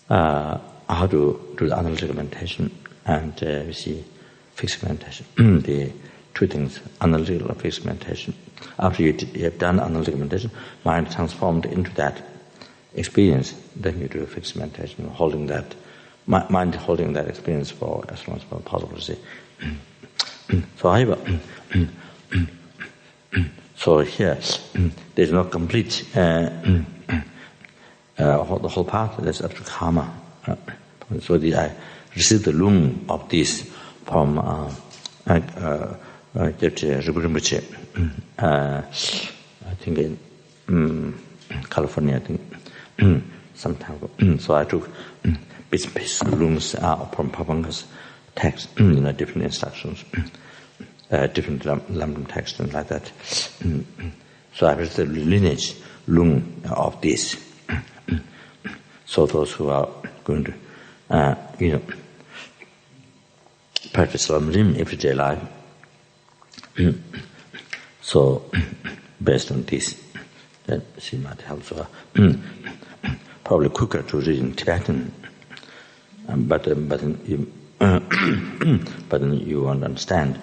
how to do the analytical meditation and you see fixed meditation. The two things, analytical and fixed meditation. After you have done analytical meditation, mind transformed into that experience, then you do a fixed meditation, holding that mind holding that experience for as long as possible. See. So however, so here there's no complete the whole path. That's up to karma. So I received the loom of this from Rinpoche. I think in California. I think sometime ago. So I took bits and pieces looms from Papanga's text, different instructions, different Lamrim text and like that. So I was the lineage loom of this. So those who are going to, practice Lamrim everyday life, So, based on this, that she might help. So, probably quicker to read in Tibetan, but you but you won't understand.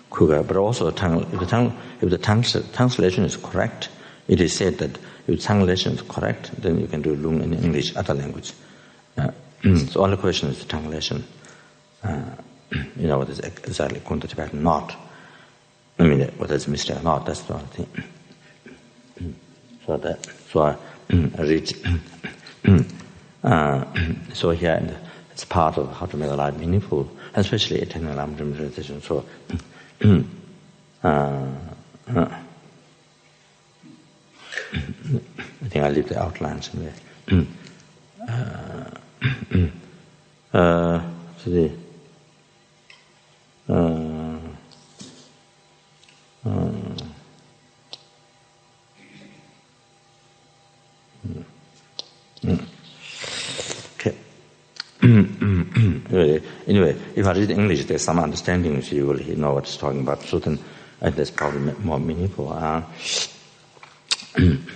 Quicker, but also if the translation is correct, it is said that if the translation is correct, then you can do Lung in English, other language. So only question is the translation. What is exactly Kunta Tibetan not. I mean, whether it's mistake or not, that's the only thing. So I read. So here it's part of how to make a life meaningful, especially attending Lamrim meditation. So I think I leave the outlines in there. Okay. Anyway, if I read English, there's some understanding, so you will know what it's talking about. So then, that's probably more meaningful. This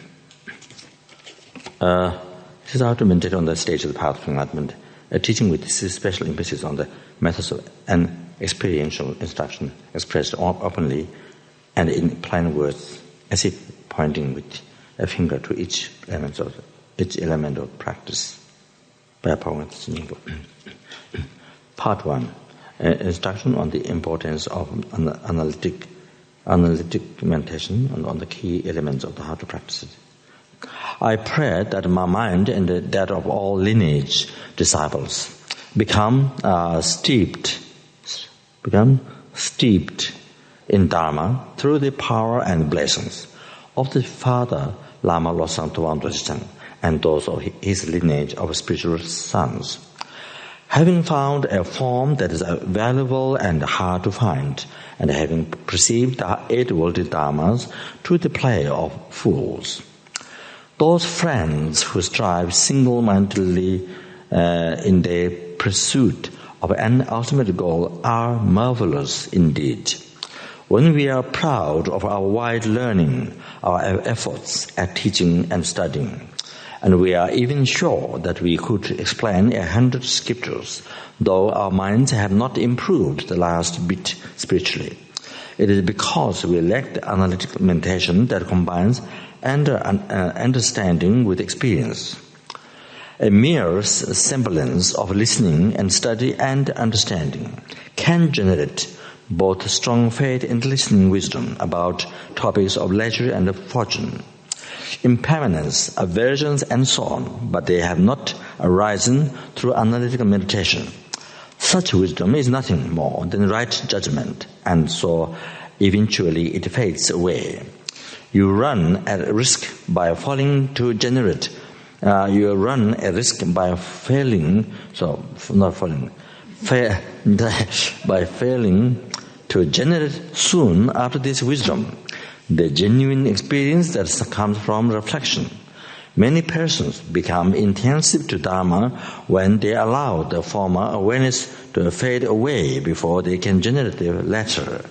is how to meditate on the stage of the path of enlightenment. A teaching with special emphasis on the methods of an experiential instruction expressed openly and in plain words, as if pointing with a finger to each element of practice. Part 1. Instruction on the importance of analytic meditation and on the key elements of how to practice it. I pray that my mind and that of all lineage disciples become steeped in Dharma through the power and blessings of the Father Lama Tsongkhapa Rinpoche and those of his lineage of spiritual sons. Having found a form that is valuable and hard to find, and having perceived the 8 worldly dharmas through the play of fools, those friends who strive single-mindedly in their pursuit of an ultimate goal are marvelous indeed. When we are proud of our wide learning, our efforts at teaching and studying, and we are even sure that we could explain 100 scriptures, though our minds have not improved the last bit spiritually, it is because we lack the analytical meditation that combines understanding with experience. A mere semblance of listening and study and understanding can generate both strong faith and listening wisdom about topics of leisure and fortune, impermanence, aversions, and so on, but they have not arisen through analytical meditation. Such wisdom is nothing more than right judgment, and so eventually it fades away. You run a risk by failing to generate. By failing to generate soon after this wisdom the genuine experience that comes from reflection. Many persons become intensive to Dharma when they allow the former awareness to fade away before they can generate the latter.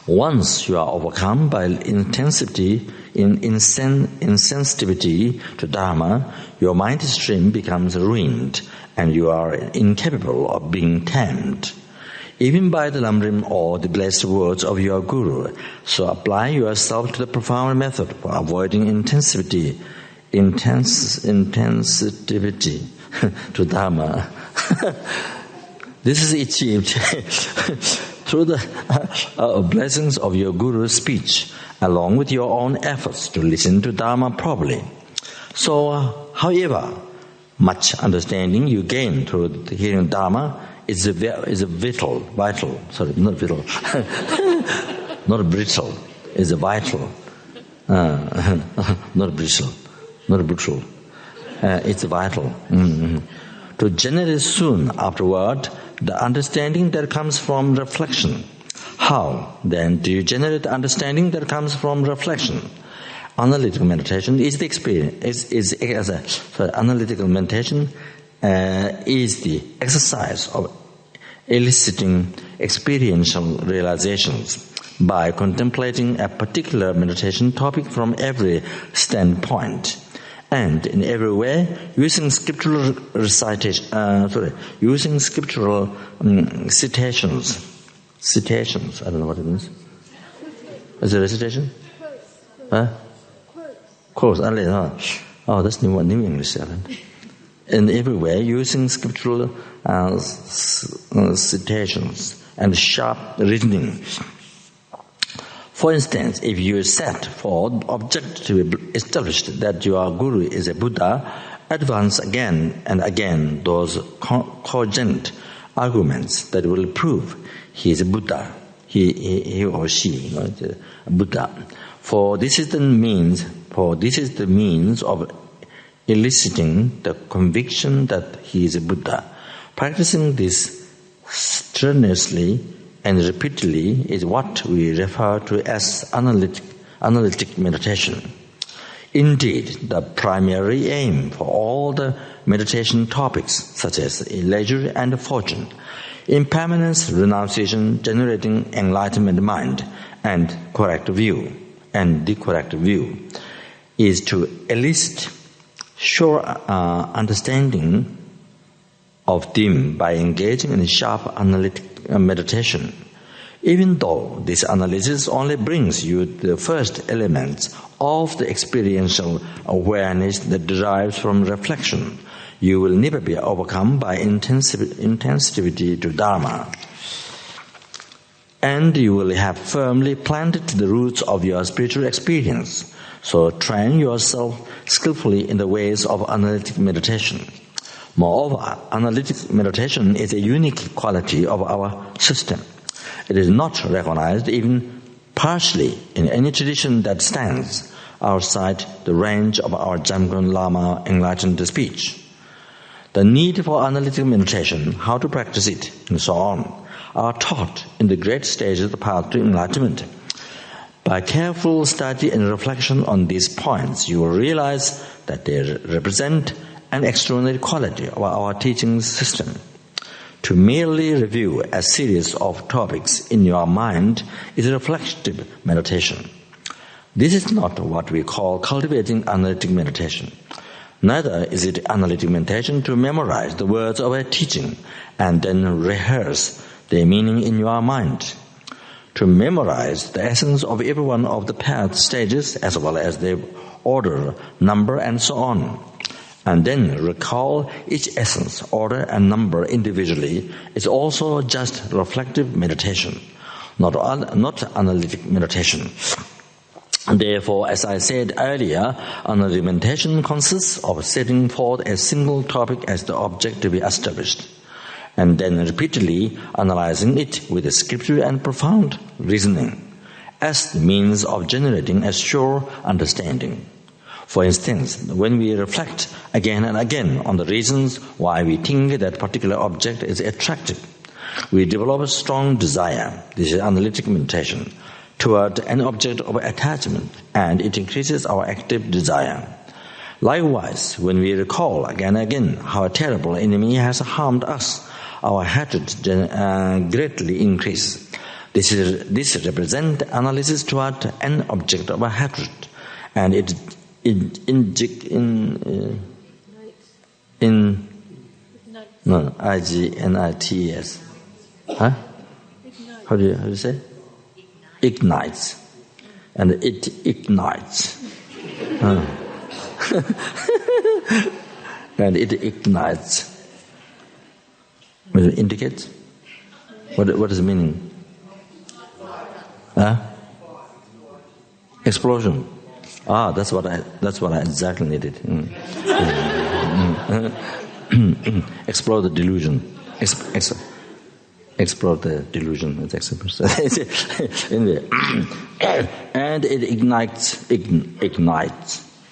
Once you are overcome by insensitivity to Dharma, your mind stream becomes ruined and you are incapable of being tamed, even by the Lamrim or the blessed words of your Guru. So apply yourself to the profound method for avoiding insensitivity to Dharma. This is achieved through the blessings of your Guru's speech, along with your own efforts to listen to Dharma properly. So, however much understanding you gain through the hearing Dharma is vital, not brittle, is vital, not brittle, it's vital. To generate soon afterward the understanding that comes from reflection. How then do you generate the understanding that comes from reflection? Analytical meditation is the experience. Analytical meditation is the exercise of eliciting experiential realizations by contemplating a particular meditation topic from every standpoint, and in every way using scriptural citations. I don't know what it means. Is it recitation? Quotes. Oh, that's new English. In every way using scriptural citations and sharp reasoning. For instance, if you set for object to be established that your guru is a Buddha, advance again and again those cogent arguments that will prove he is a Buddha, he or she, a Buddha. For this is the means of eliciting the conviction that he is a Buddha. Practicing this strenuously and repeatedly is what we refer to as analytic meditation. Indeed, the primary aim for all the meditation topics, such as leisure and fortune, impermanence, renunciation, generating enlightenment mind, and the correct view, is to elicit sure understanding of them by engaging in sharp analytic meditation. Even though this analysis only brings you the first elements of the experiential awareness that derives from reflection, you will never be overcome by intensity to Dharma. And you will have firmly planted the roots of your spiritual experience. So train yourself skillfully in the ways of analytic meditation. Moreover, analytic meditation is a unique quality of our system. It is not recognized even partially in any tradition that stands outside the range of our Jamgon Lama enlightened speech. The need for analytic meditation, how to practice it, and so on, are taught in the great stages of the path to enlightenment. By careful study and reflection on these points, you will realize that they represent an extraordinary quality of our teaching system. To merely review a series of topics in your mind is a reflective meditation. This is not what we call cultivating analytic meditation. Neither is it analytic meditation to memorize the words of a teaching and then rehearse their meaning in your mind. To memorize the essence of every one of the path stages as well as their order, number, and so on, and then recall each essence, order, and number individually is also just reflective meditation, not analytic meditation. Therefore, as I said earlier, analytic meditation consists of setting forth a single topic as the object to be established, and then repeatedly analyzing it with a scripture and profound reasoning as the means of generating a sure understanding. For instance, when we reflect again and again on the reasons why we think that particular object is attractive, we develop a strong desire, this is analytic meditation, toward an object of attachment, and it increases our active desire. Likewise, when we recall again and again how a terrible enemy has harmed us, our hatred greatly increases. This represents analysis toward an object of hatred, and it ignites. Huh? How do you say? Ignites, and it ignites. And it ignites. What does it indicate? What is the meaning? Explosion. That's what I exactly needed. Explore the delusion. Explore the delusion. Anyway, and it ignites,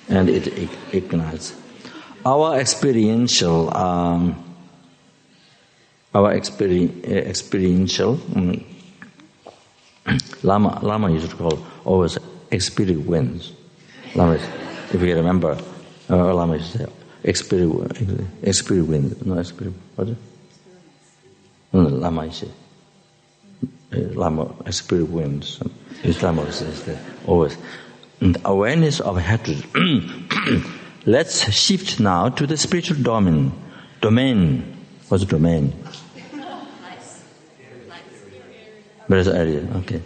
and it ignites. Our experiential. Lama used to call always experience wins. Lama, if you remember, Lama used to say experience wins. No, experience. What is it? Lama is Lama experience. Lama says that always. And awareness of hatred. Let's shift now to the spiritual domain. What's domain? Where's the area? Okay.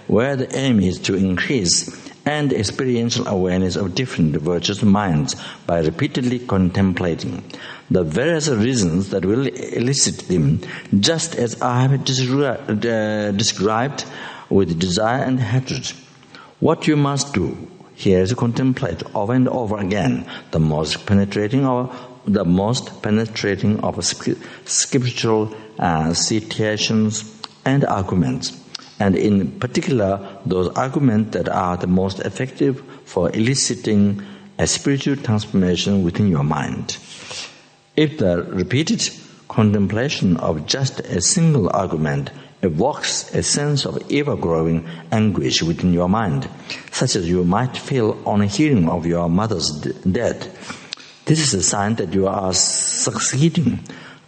where the aim is to increase and experiential awareness of different virtuous minds by repeatedly contemplating the various reasons that will elicit them, just as I have described with desire and hatred. What you must do here is to contemplate over and over again the most penetrating of scriptural citations and arguments, and in particular those arguments that are the most effective for eliciting a spiritual transformation within your mind. If the repeated contemplation of just a single argument evokes a sense of ever-growing anguish within your mind, such as you might feel on hearing of your mother's death, this is a sign that you are succeeding,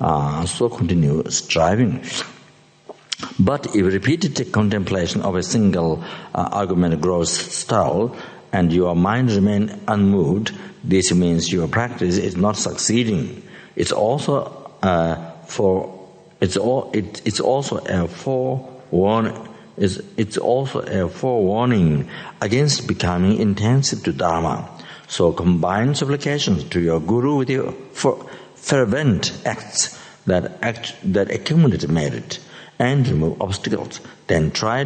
so continue striving. But if repeated contemplation of a single argument grows stale and your mind remains unmoved, this means your practice is not succeeding. It's also a forewarning against becoming intensive to Dharma. So combine supplications to your Guru with your fervent acts that accumulate merit and remove obstacles. Then try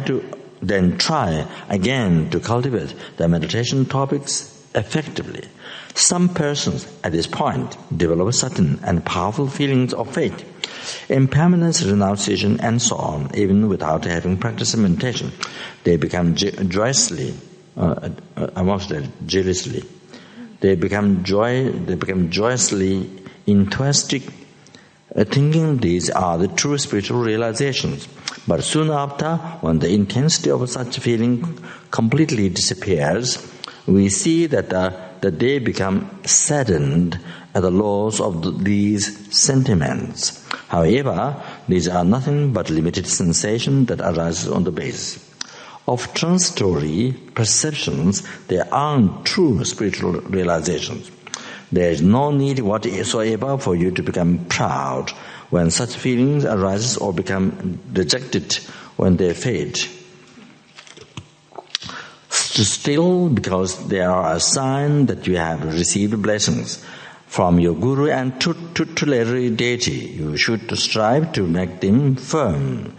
again to cultivate the meditation topics effectively. Some persons at this point develop sudden and powerful feelings of faith, impermanence, renunciation, and so on, even without having practiced meditation. They become jealously. They become joyously enthusiastic, thinking these are the true spiritual realizations. But soon after, when the intensity of such feeling completely disappears, we see that they become saddened at the loss of these sentiments. However, these are nothing but limited sensation that arises on the basis of transitory perceptions. They aren't true spiritual realizations. There is no need whatsoever for you to become proud when such feelings arise or become dejected when they fade. Still, because they are a sign that you have received blessings from your Guru and tutelary deity, you should strive to make them firm.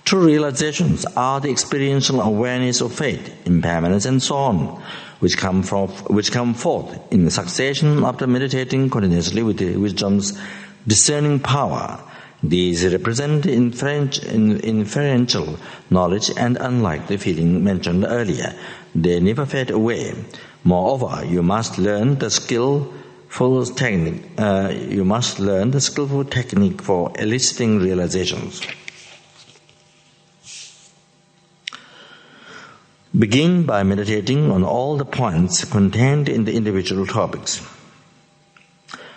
True realizations are the experiential awareness of faith, impermanence, and so on, which come forth in succession after meditating continuously with the wisdom's discerning power. These represent inferential knowledge, and unlike the feeling mentioned earlier, they never fade away. Moreover, you must learn the skillful technique for eliciting realizations. Begin by meditating on all the points contained in the individual topics.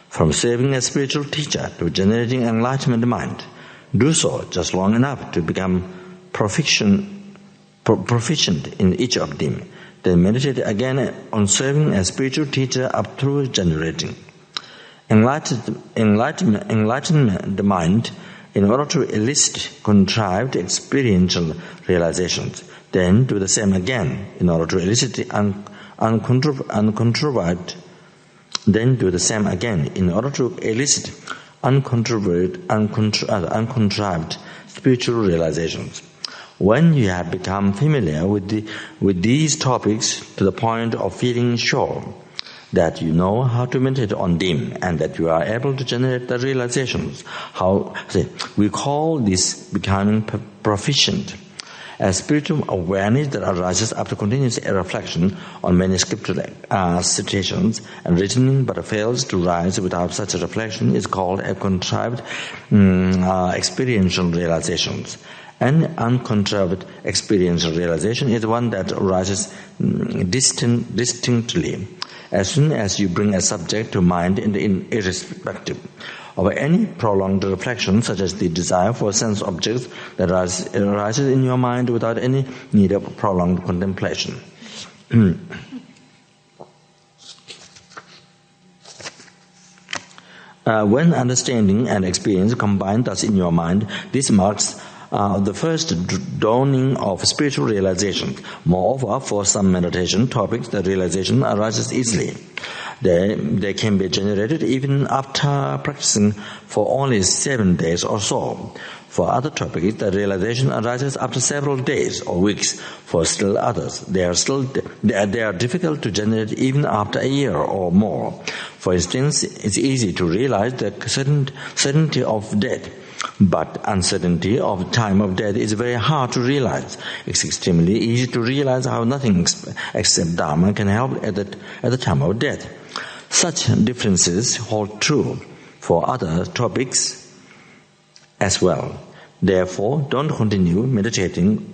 From serving as spiritual teacher to generating enlightenment mind, do so just long enough to become proficient in each of them. Then meditate again on serving as spiritual teacher up through generating enlightenment mind in order to elicit contrived experiential realizations. Then do the same again in order to elicit uncontroverted. Then do the same again in order to elicit uncontrived spiritual realizations. When you have become familiar with these topics to the point of feeling sure that you know how to meditate on them and that you are able to generate the realizations, we call this becoming proficient. A spiritual awareness that arises after continuous reflection on many scriptural citations and reasoning but fails to rise without such a reflection is called a contrived experiential realizations. An uncontrived experiential realization is one that arises distinctly as soon as you bring a subject to mind irrespective of any prolonged reflection, such as the desire for sense objects that arises in your mind without any need of prolonged contemplation. When understanding and experience combine thus in your mind, this marks the first dawning of spiritual realization. Moreover, for some meditation topics, the realization arises easily. They can be generated even after practicing for only 7 days or so. For other topics, the realization arises after several days or weeks. For still others, they are difficult to generate even after a year or more. For instance, it's easy to realize the certainty of death, but uncertainty of time of death is very hard to realize. It's extremely easy to realize how nothing except Dharma can help at the time of death. Such differences hold true for other topics as well. Therefore, don't continue meditating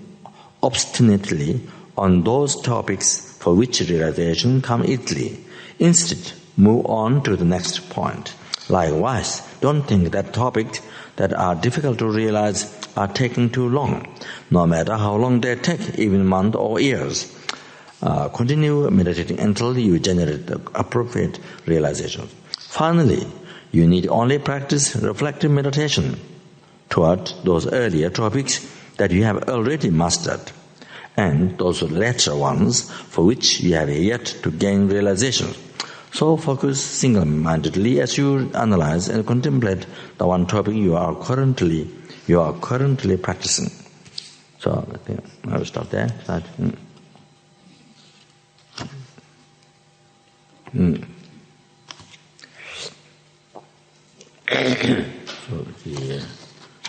obstinately on those topics for which realization comes easily. Instead, move on to the next point. Likewise, don't think that topics that are difficult to realize are taking too long, no matter how long they take, even months or years. Continue meditating until you generate the appropriate realization. Finally, you need only practice reflective meditation toward those earlier topics that you have already mastered, and those later ones for which you have yet to gain realization. So focus single-mindedly as you analyze and contemplate the one topic you are currently practicing. So I think I will stop there.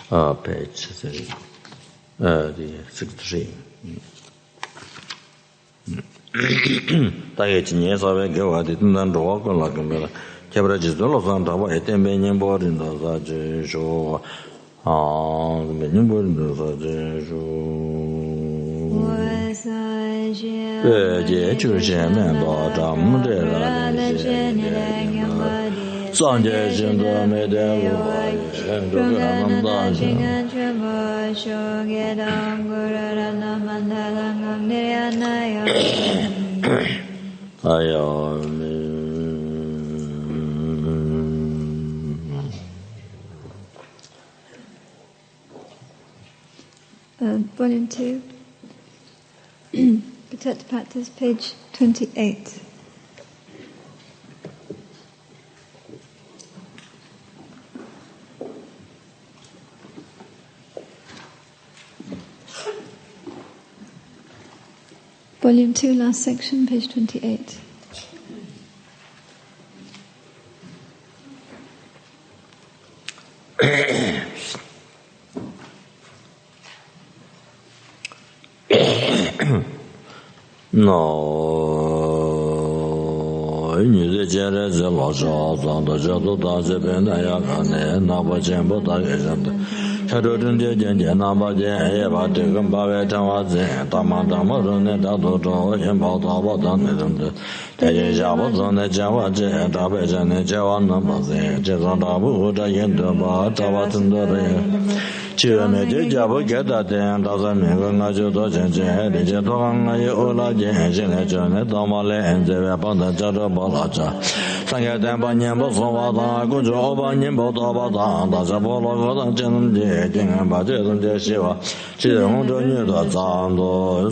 So page 63. Tae Chinye Sabe Gawa di Tundan Roa con la Gambela. Cabra Gisolo Santava e Tembenin Borin da Sajo. Benin Borin da Sajo. Ju Shemen da Jam de la Sanje Jindo Mede Volume 2, Protect Practice, page 28. Volume 2, last section, page 28. No, you the laws of the Jado Daze Benaya and Nava Jambo Dagazam. Shadowdun de Nava Eva de Gambave Tamaze, Tamadama, Dado, and Baltabadan, the Java on the Java, Tabajan, Java Namaze, Jazanabu, Yendaba, Tawatundore. Chirame Java get that and doesn't make a Jodo Jen, the Jetong, Ola Jen, Jen, Tomale, and the Abanda Jado Balaja. Sanga Dambanyambo, Sovada, Gujo, Banyambo, Tabata, Dazabolo, Jen, Jen, Bajet, and Jeshiva, Chidon, the Zando,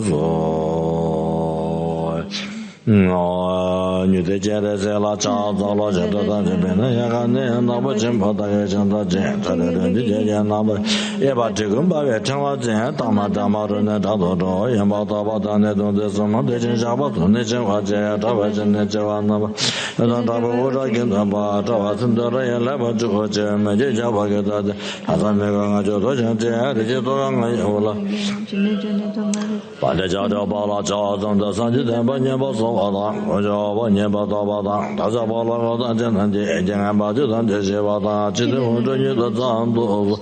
No, you the Jedazella child, the Lodge of the Benayagane, and Nava Jimbo, the Agent of Jen, the number, Eva Jigumba, Chamajan, Tamadama, and Dado, and Batabatan, and the Summa, the Java, the Nation was there, Tavajan, and Javana, and Tavawood again about Tavas and the Ray Level to Hojem, and Java, Hazamega, Jodojan, the Jetoranga, but the Jada Bala Charles on the Sunday, and Banyabos. Ojo Nyeba Tabata, Tazabola, and the Agent about it, and the Shevata, Chidon, the Zambo,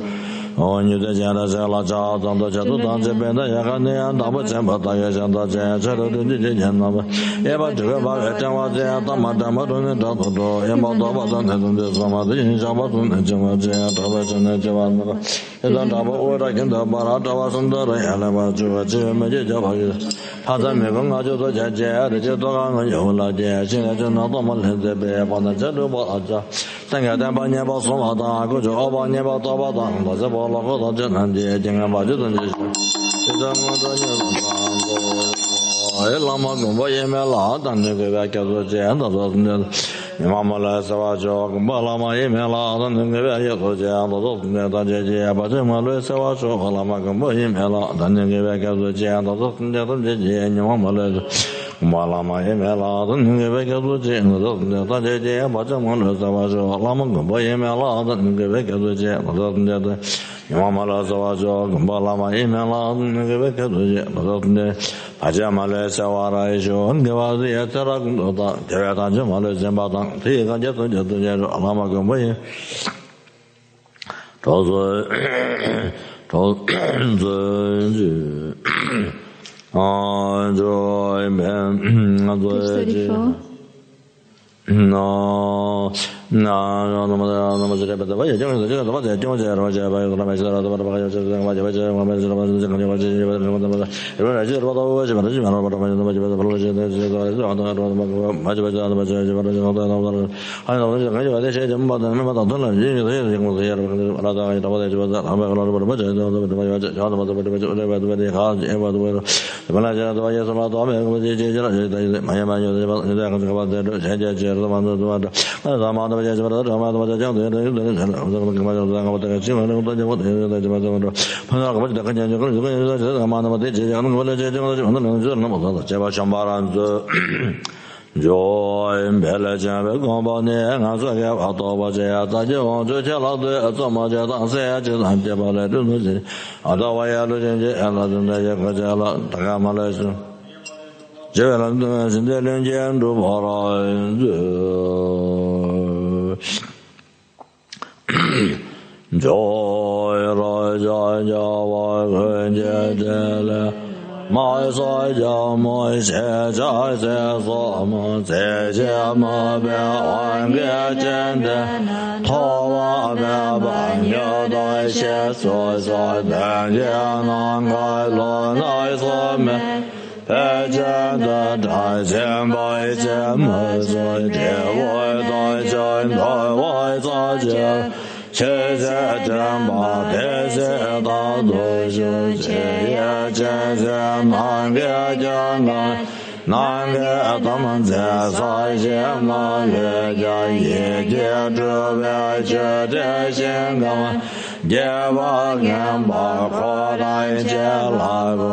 哦，你的家的这了家长的家都当这边的也和那样大不见不大也想到这这都这见那么也把这个把个讲话这样大嘛这么多人找不到也没多把咱那种的什么的影响把都那这么这样大不真的这完了这张找不我这跟他把他找把生的人也来吧这没这叫吧他在美国啊就做这的就多刚刚有了的现在就拿到么人这边把那这都把这三个单把年包送了大过去二把年包大把当到这把老个到这南的今天把这东西这张我这就哎老嘛公婆也没拉当这个叫做这样的说是你妈妈来是吧就公婆老嘛也没拉当这个也说这样的说是大姐姐把这么来是吧说老嘛公婆也没拉当这个叫做这样的说是大姐姐你妈妈来马拉玛也没拉，咱那个叫做这，我大姐姐把这么了是吧？说拉玛公婆也没拉，咱那个叫做这，我说那的，妈妈了是吧？说公婆拉玛也没拉，那个叫做这，我说那，大家嘛来说话来说，你话这也这了工作的，第二天就嘛来先把当，第一个就说拉玛公婆也，照着那么这个不我也就是这个我在中间我这把我们是了都把我这个我们是了这个我这个什么我这个我这个这个我们这个我这个这个这个我这个这个这个还有我这个这些什么的么的都了这个这个我这个我这个我这个我这个我这个我这个好我本来这都也是了都没我这了这慢慢有这个这个这这完了咱们的这个这么的讲的这我干嘛就我这个新闻我这我这碰到我这个就这嘛那么这这我这这我这那么多这把想把人这就别来讲别光把你俺说个话多把这大家往这些老的怎么就当谁就让这把来这东西啊到我也都进去俺那正在这个这了大家嘛来说这个人现在人间都跑了就来家我看见这了买菜叫买些菜些什么这些么别换个真的头发别办有的些所人家难开了那什么白天的太前白天没在这我在前台我在这谢谢天把这些大多数这也谢谢难给讲啊难给他们在在些嘛人家也接着别这这些个也把看把花来接来不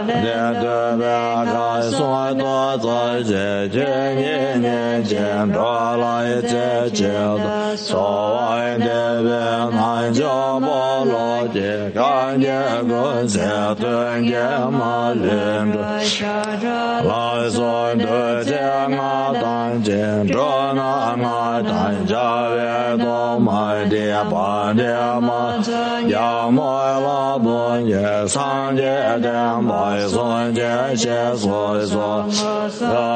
这这别开算多在这这年间抓来这这的所谓的别难就不落的感觉个些对也嘛人着来算对这嘛单见着那嘛单家别多买的把的要买了不也上街的买算这些所说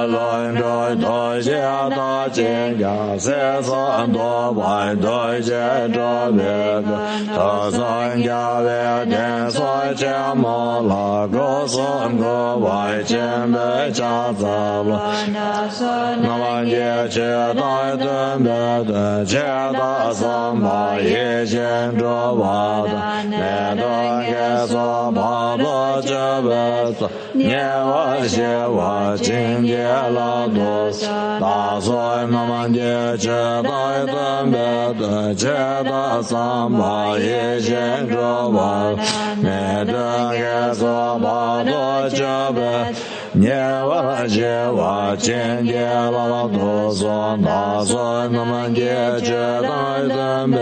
人着对些大街呀些算多买对些这别个他算家别天算钱么了个算个外钱别家子了那么也去带对别对切大三把一千这把的那段给说把多这辈子你我些我今天了多打算那么也去带对别对切大三把一千这把那段给说把多这辈子你我些我今天了多说打算那么也去带对别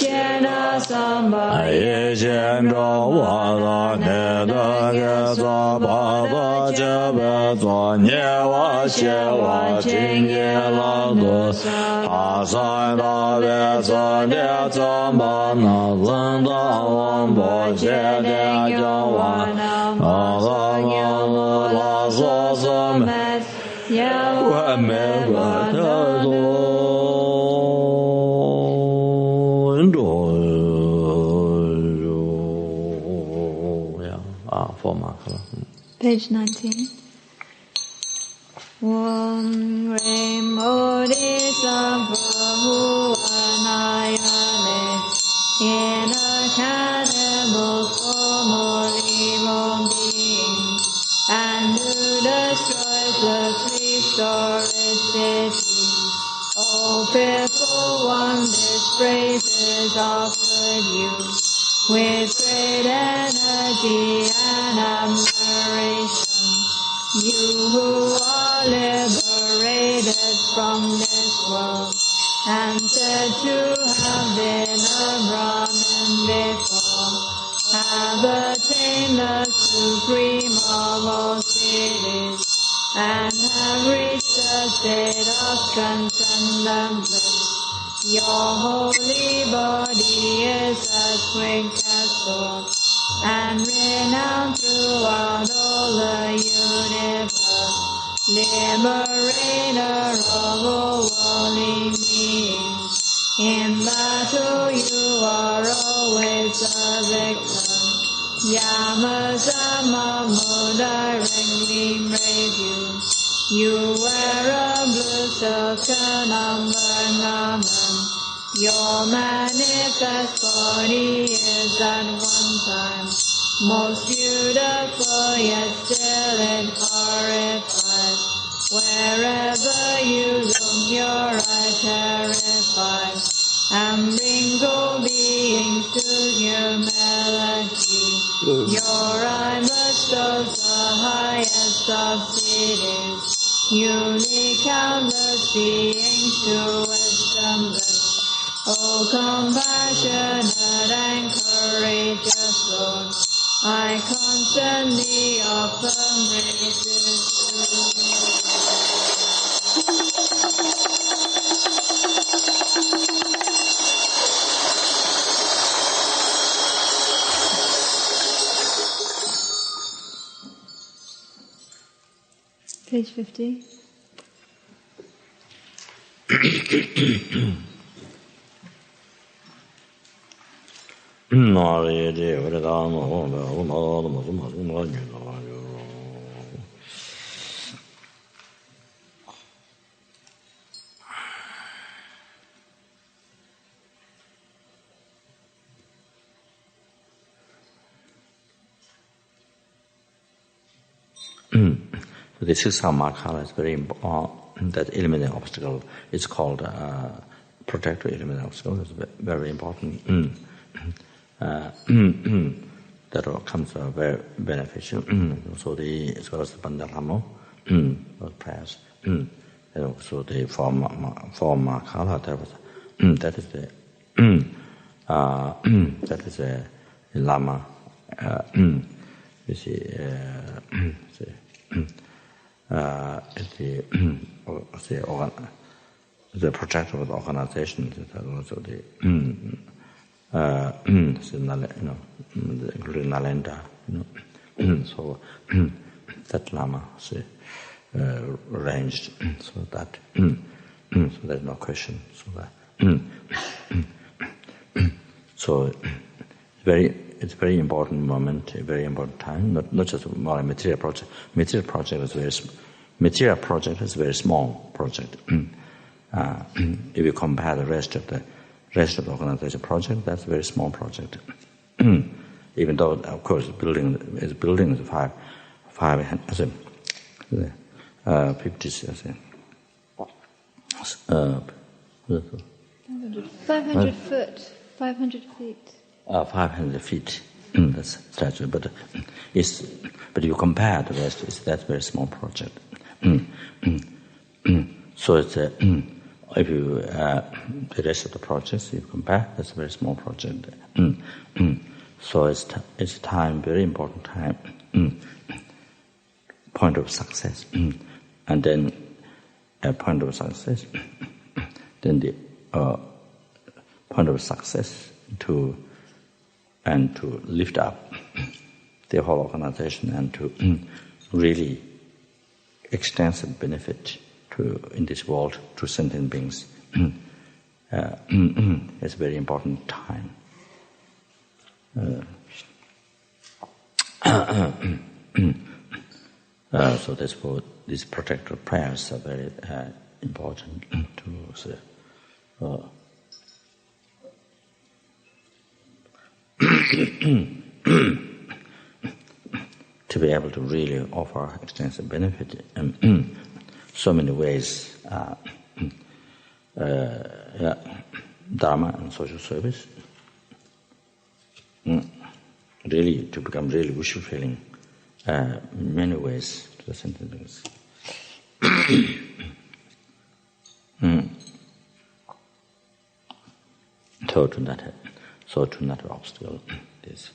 Shena Samba Yejendra Wada Neda Geza Bada Jebe Zonye Wa Shewa Jingye Lado Asai Dabe Zonye Zamba Na Zanda Wambo Jede Jawa Asa Yamu La Sosa Met Yawa Mewa Tado Page 19. Om Rim Odi Sabhu Anayale in a cannibal form or evil being, and who destroys the three-storied city. O fearful one, this praise is offered you with great energy and admiration. You who are liberated from this world and said to have been a Brahmin before, have attained the supreme of all cities and have reached the state of transcendent bliss. Your holy body is as quick as thought and renowned throughout all the universe, liberator of all worldly beings. In battle you are always the victor. Yama Sama will directly praise you. You wear a blue silken garment. Your manifest body is at one time most beautiful, yet still it horrifies. Wherever you look, your eye terrifies and brings all beings to humility. Your eye bestows the highest of cities, unique countless beings to wisdom bliss. O compassionate and courageous Lord, I constantly offer praises to you. Page 50. So the samsara is very important. That eliminating obstacle is called protect to eliminate obstacle. It's very important. That comes very beneficial. So as well as the bandalamo, prayers, and also the form makala. That is the Lama. You see, the protector of the organization, also including Nalanda, so that Lama arranged so that so there's no question. So it's very important moment, a very important time. Not just more a material project. Material project is very small project. If you compare the rest of the organization project, that's a very small project. Even though, of course, building is 500 foot, 500 feet. 500 feet. That's statue, but you compare the rest, that's a very small project. So it's if you the rest of the projects you compare, that's a very small project. So it's time, very important time, point of success, and then a point of success, then the point of success to lift up the whole organization and to really extensive benefit in this world to sentient beings. It's a very important time. So that's what these protective prayers are very important to be able to really offer extensive benefit in so many ways. Dharma and social service. Really, to become really fulfilling in many ways to the sentient beings. So to not obstacle this.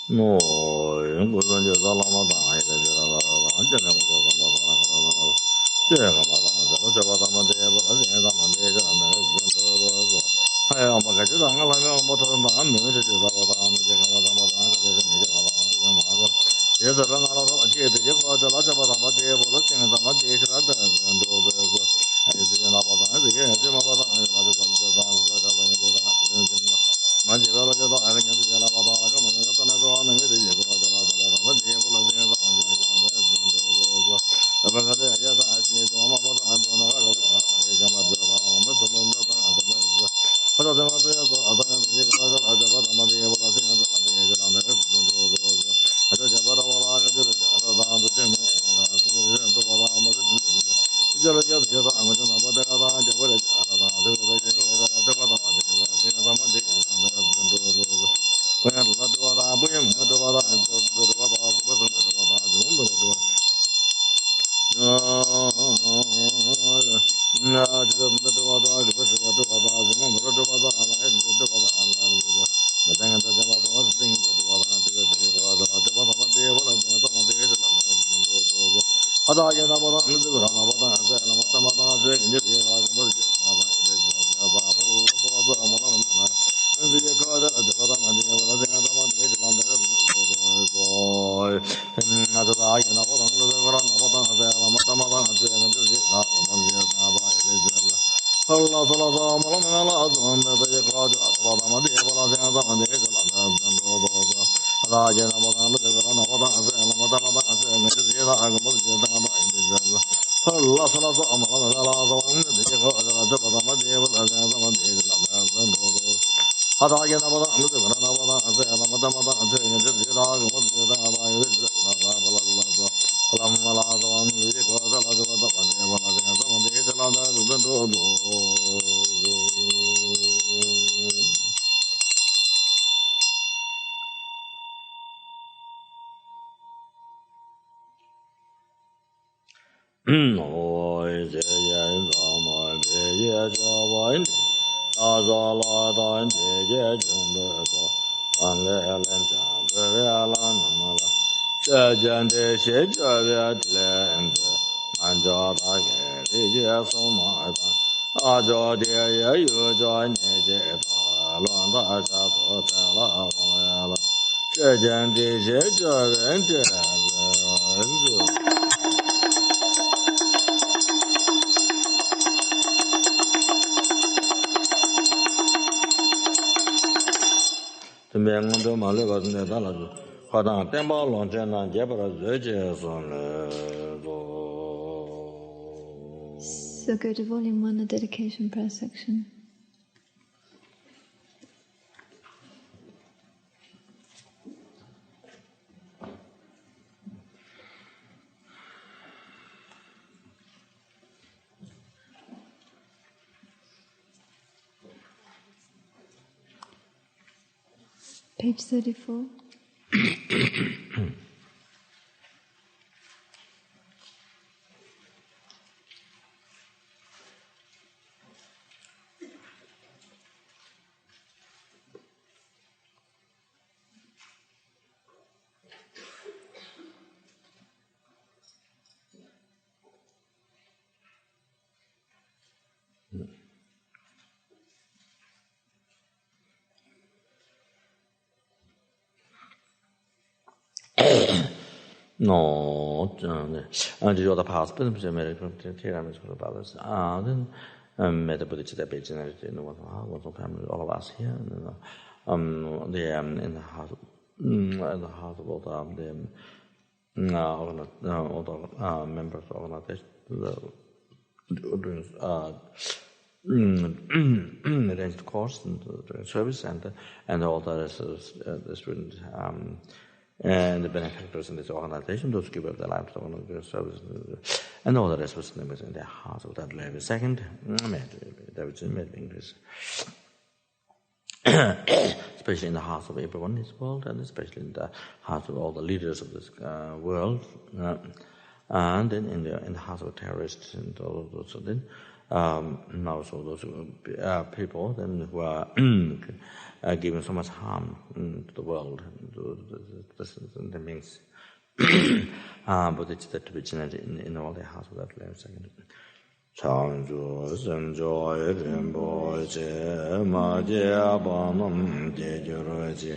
no, yung ko san je da lama da ai de je da da da je ne mo da da da je ga ma da ma da je ba da ma de ba da je da ma de je da ne zhen de de de ai ya ma ga je da la ga ma da ma me je je da da ma je ga ma da ga de ne je ga da je ma ga ye da na la da je de je ba da la je ba da ma de ba da je da ma de je da de zhen de de de ai je na ba da je je ma ba da ai da da da da da ba ne de da ma je ga la je da ai ne je la ba da ga ma je da na da ne de je ga da la da ba da ma de ba la je da ma je da da zhen de de de ba ga de ya da je da ma ba da da na ga da je ga ma da da ma da ma da da da ma da da ma da ya da da ne je ga da da ba da ma de ba da je da ma de je da na de de de de ja ba da wa la ga de da da da je ma da de je da ba da ma de je la ja de da ma da na ba da da je ba da da da de je ga da da ba da ma de ba da je da ma de da da de de de ko ya la de wa da bu ye ma de wa da de de wa da bu de wa da je mo de wa na de de wa da de de wa da je mo de wa da ala de wa da ala de da ga da ja ba ba de de wa da de de wa da de wa da de wa da de ma de de da ha da ya da ba da de ga na ba da de la ma ta ma da de de de wa ga ma de da ba de da ba ba ba ba ma na de ye ga da de wa da ma de wa da de da ma de de la de na da da ya na ba da de ga na ba da de la ma ta ma da de de de da ma de da ba de de la Allah sala sa ma la ma la azan de ye ga da ba da ma de wa da de da ma de de la da da da ya na ba da de ga na ba da de la ma ta ma da de de de da ga ma de da ba de de la Allah sala sa ma la ma la azan de ye ga da ba da ma de wa da de da ma de de la da da hada ya na ba da de ga na ba da de la ma ta ma da de de de da ga ma de da ba de de la da la ma la azan de ye ga da la da ba da ma de wa da de da ma de de la da da do Oi je ye za ma be ye ja wa ni a za la da de ye jung de zo an le len cha de ya la na ma la zhe jian de xie jie ye len de an ja da ge li ye song ma da a ja de ye yu ja ni je da luan da sha to de la wa ya la zhe jian de xie jie ren de ren de明的嘛，那个那当然是，好像电报龙这那也不是热结算了都。So go to volume 1, the dedication prayer section. Page 34. No, and the other past, but I'm saying, met the Buddhist debate in what family, all of us here, in the house, at the house of all the members of organization, arranged course and service and all the students. And the benefactors in this organization, those give up their lives to service, and all the rest was members in their house of that level. Second, especially in the hearts of everyone in this world, and especially in the hearts of all the leaders of this world, and then in the hearts of terrorists and all of those. So then, also those people then who are giving so much harm to the world, to the beings. But it's that to be generated in all the houses without a second. Changju Semjo Rinpoche Maje Banam Jejuroji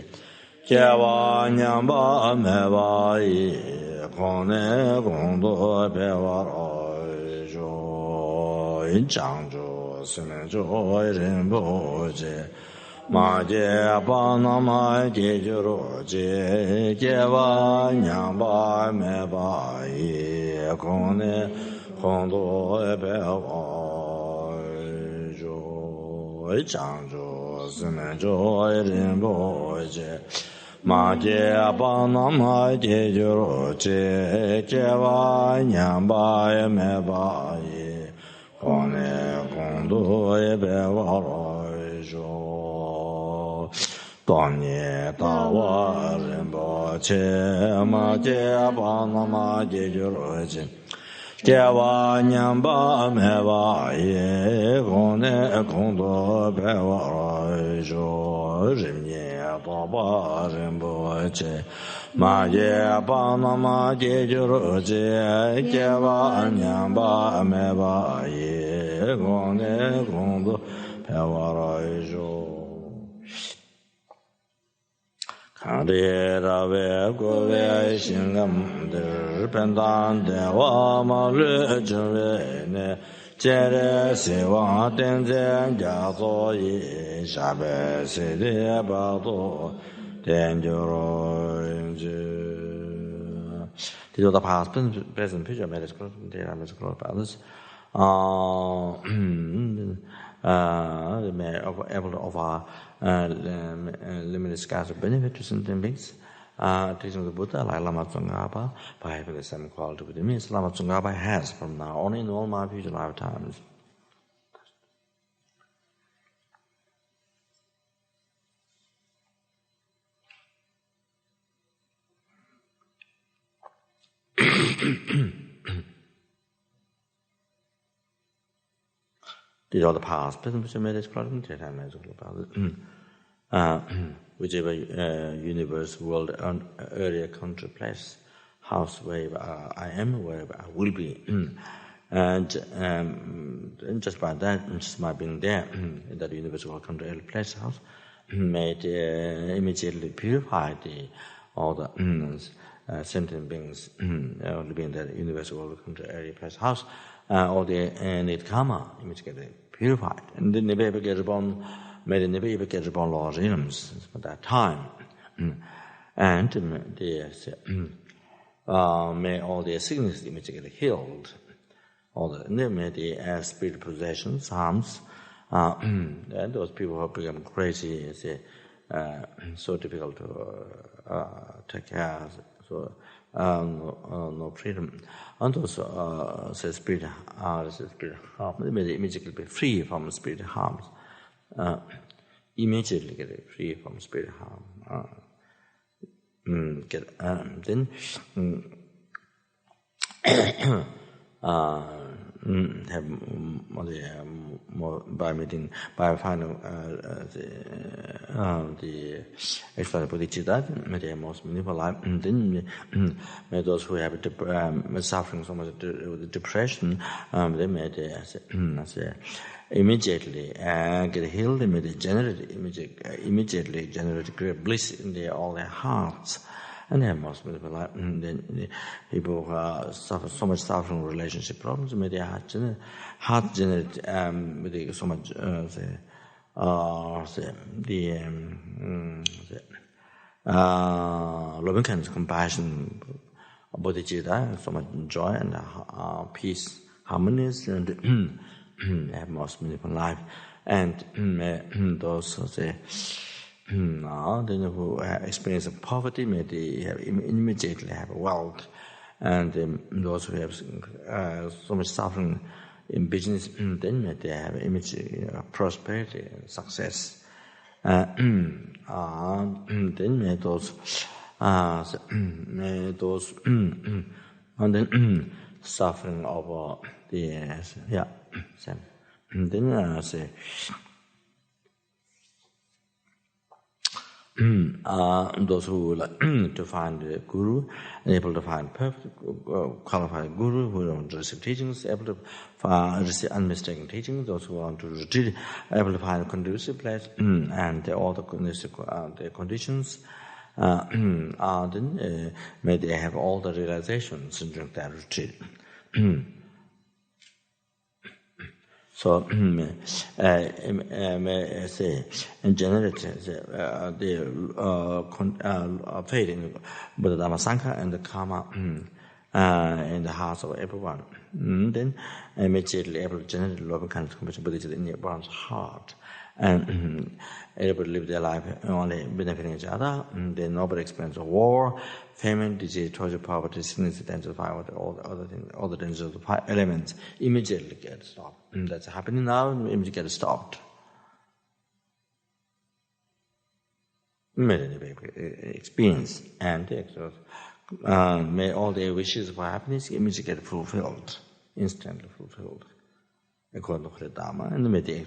Jewa Nyamba Mebai Kone Gondo Bewar Jo Changju Semjo Rinpoche Maje Banam Jejuroji Jewa Nyamba Mebai Kone Kondo Ebe Jo Changju Semjo Rinpoche Maje Abanama Jejuroche Jewa Nyamba Mebai Kone Kondo Ebe Jo Donye Tawa Rinpoche Maje Abanama Jejuroche Jewa Nyamba Mewa Ye Gone Kondo Bewa Jo Rimye Taba Rinpoche Maje Panama Jejuroche Jewa Nyamba Mewa Ye Gone Kondo Bewa Jo Kande Rave Gove Shingam Pendan Dewa Malu Jure Jere Siwa Tenzen Jazo Yi Shabe Sidi Bado Tenjuro These are the past, present, future, medical, medical others. They may able to offer limited scales of benefit to sentient beings. Teaching of the Buddha, like Lama Tsongkhapa, by having the same quality with the means Lama Tsongkhapa has from now on in all my future lifetimes. These are the past, present, future, medical, whichever universe, world, area, country, place, house, wherever I am, wherever I will be. And just by that, just by being there, in that universe, world, country, area, place, house, may immediately purify all the sentient beings living in that universe, world, country, area, place, house, all the need karma immediately purified. And then they never get upon made never even get upon law realms at that time. And may all their sicknesses immediately healed. All may the spirit possessions, harms, and those people who have become crazy, so difficult to take care of, no freedom. And those spirit harm, they may immediately be free from spirit harms. Immediately get free from spirit harm. Then have more by meeting by finding the extra bodhicitta, may the most meaningful life. And then may those who have suffering so much with depression, they may immediately get healed, immediately generate great bliss in all their hearts. And they have most beautiful life. Then the people who suffer so much suffering relationship problems, may their heart generate with so much loving kindness, compassion, bodhicitta, so much joy and peace, harmonious, and have most meaningful life. And those who experience poverty, may they have immediately have wealth. And those who have so much suffering in business, then may they have immediate prosperity and success. Then may those and then suffering over the same. And then those who like to find the guru, able to find perfect, qualified guru who don't receive teachings, able to receive unmistaken teachings, those who want to retreat, able to find a conducive place, and all the conditions, then may they have all the realizations during their retreat. So, may say, in general, the faith in Buddha Dharma Sangha and the karma in the hearts of everyone, then immediately able to generate loving kindness, compassion, Buddhism in everyone's heart, and able to live their life only benefiting each other. Then nobody experience of war, famine, disease, torture, poverty, sickness, danger, fire, all the other things, all the dangers of the five elements immediately get stopped. That's happening now, immediately get stopped. Immediately experience and may all their wishes for happiness immediately get fulfilled, instantly fulfilled, according to the Dharma, and may they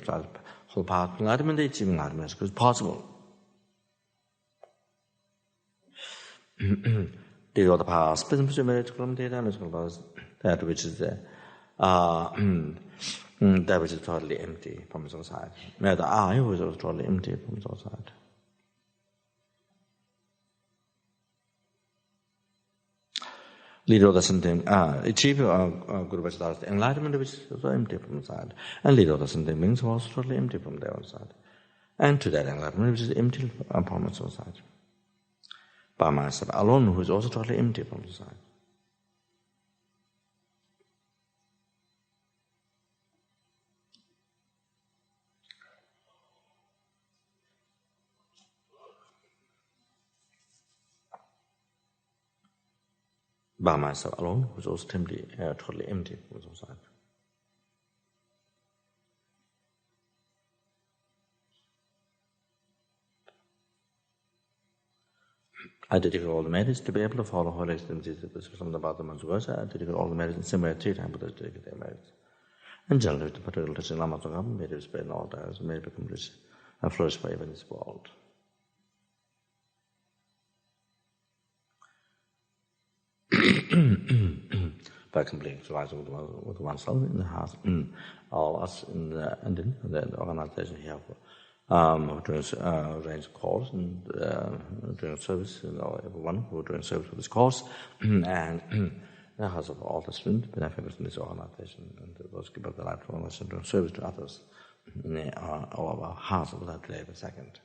whole path of enlightenment, they achieve enlightenment as good as possible. These are the paths, that which is that which is totally empty from its own side. May the I who is also totally empty from its own side. Leader of the sentient, achieve Guru Vajradhara's enlightenment, which is also empty from the side. And leader of the sentient beings who are also totally empty from their own side. And to that enlightenment, which is empty from its own side. By myself alone, who is also totally empty from the side. By myself alone, who is also totally empty from its own side. I dedicate all the merits to be able to follow Holy Excellencies from the Bhagavad Manzugasha. I dedicate all the merits in same way 3 times Buddhas dedicate their merits. And generally, the particular teaching Lama Tsongkhapa, may it spread in all times, may it become rich and flourish forever in this world. By complete actualizing with oneself in the heart, all of us in the organization here who doing range course and doing service, everyone who doing service for this course, and the hearts of all the students benefit in this organization, and those give up their life for us and doing service to others in all of our hearts without delay a second.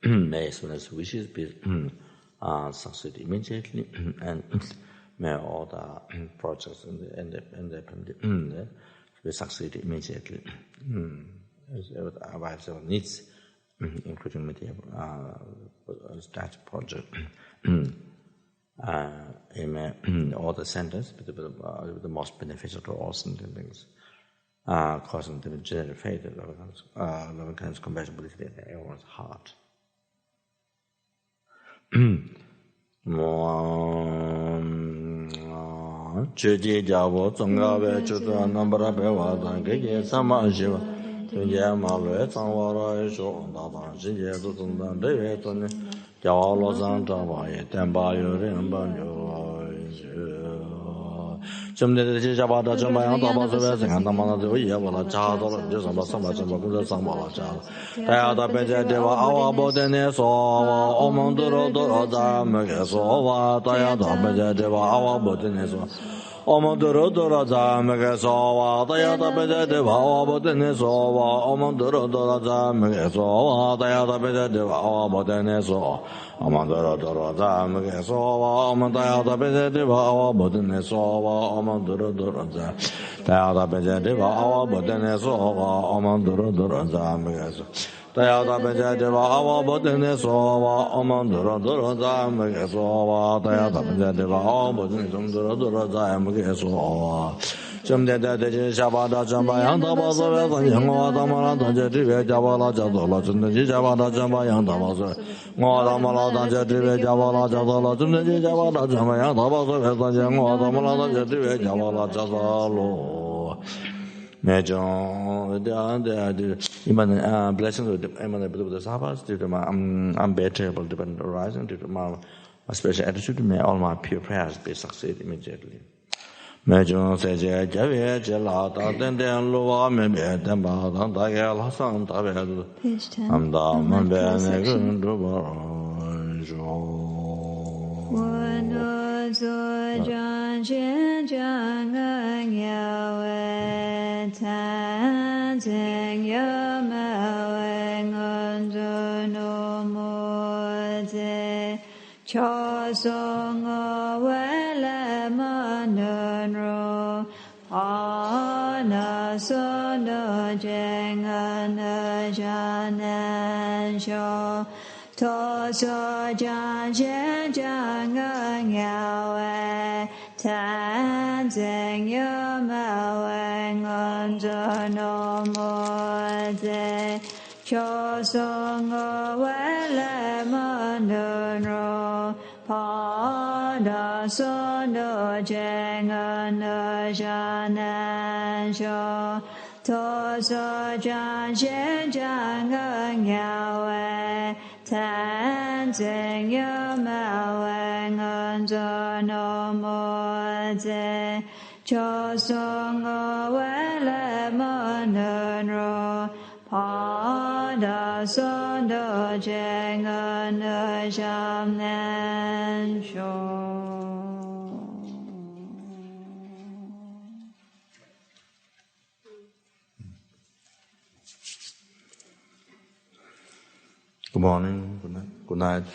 May as soon as wishes be succeed immediately, and may all the projects and the be succeed immediately. Our needs, including material statue project, all the centers be the most beneficial to all sentient beings, causing them to generate faith, loving kindness, compassion, Buddhism in everyone's heart. Chöji Jabo Tsongkhapa Chöta Nambara Bewa Dangege Sama Shiva Tunje Malwe Tsangwara Sho Dada Shinje Tutsundan Dewe Tuni Jawa Losang Tabaye Tenpa Yore Mbanyo Chumde Jabada Chambayang Taba Sube Sengan Tamana Dewa Yevala Chadol Jesamba Samba Chamba Kuza Sambala Chad Tayada Beja Deva Awa Bodene Sowa Omonduro Doro Zamege Sowa Tayada Beja Deva Awa Bodene Sowa Omonduro Doro Zamege Sowa Tayada Beja Deva Awa Bodene Sowa Omonduro Doro Zamege Sowa Tayada Beja Deva Awa Bodene Sowa Omonduro Doro Zamege Sowa Omondayada Beja Deva Awa Bodene Sowa Omonduro Doro Zamege Tayada Beja Deva Awa Bodene Sowa Omonduro Doro Zamege Sowa Tayada Beja Deva Awa Bodene Sowa Omonduro Doro Zamege Sowa Tayada Beja Deva Awa Bodene Doro Zamege Sowa Chumde Deji Shabada Chambayang Taba Sove Sanyangwa Tamara Tanje Trive Jabala Chadola Chundeji Shabada Chambayang Taba Sove Ngwa Tamara Tanje Trive Jabala Chadola Chundeji Shabada Chambayang Taba Sove Sanyangwa Tamara Tanje Trive Jabala Chadolo Major, the blessings of the eminent Buddha Sabbath, due to my unbearable dependent arising, due to my special attitude, may all my pure prayers be succeed immediately. Major says, Javier, Gelata, then Lua, maybe at them, but I get lost on Tavel. Page 10. I'm down my on prayer section. Cho song wele manro ana sono jengana janan sho to so jan jen jang yawe tan zeng yamawe ngon no mo de cho song wele manro da so no jeng na janan sho to so jan jen jang yawe tan zeng yamawe ngon no mo de cho song wele manro da so no jeng na janan sho. Good morning, good night.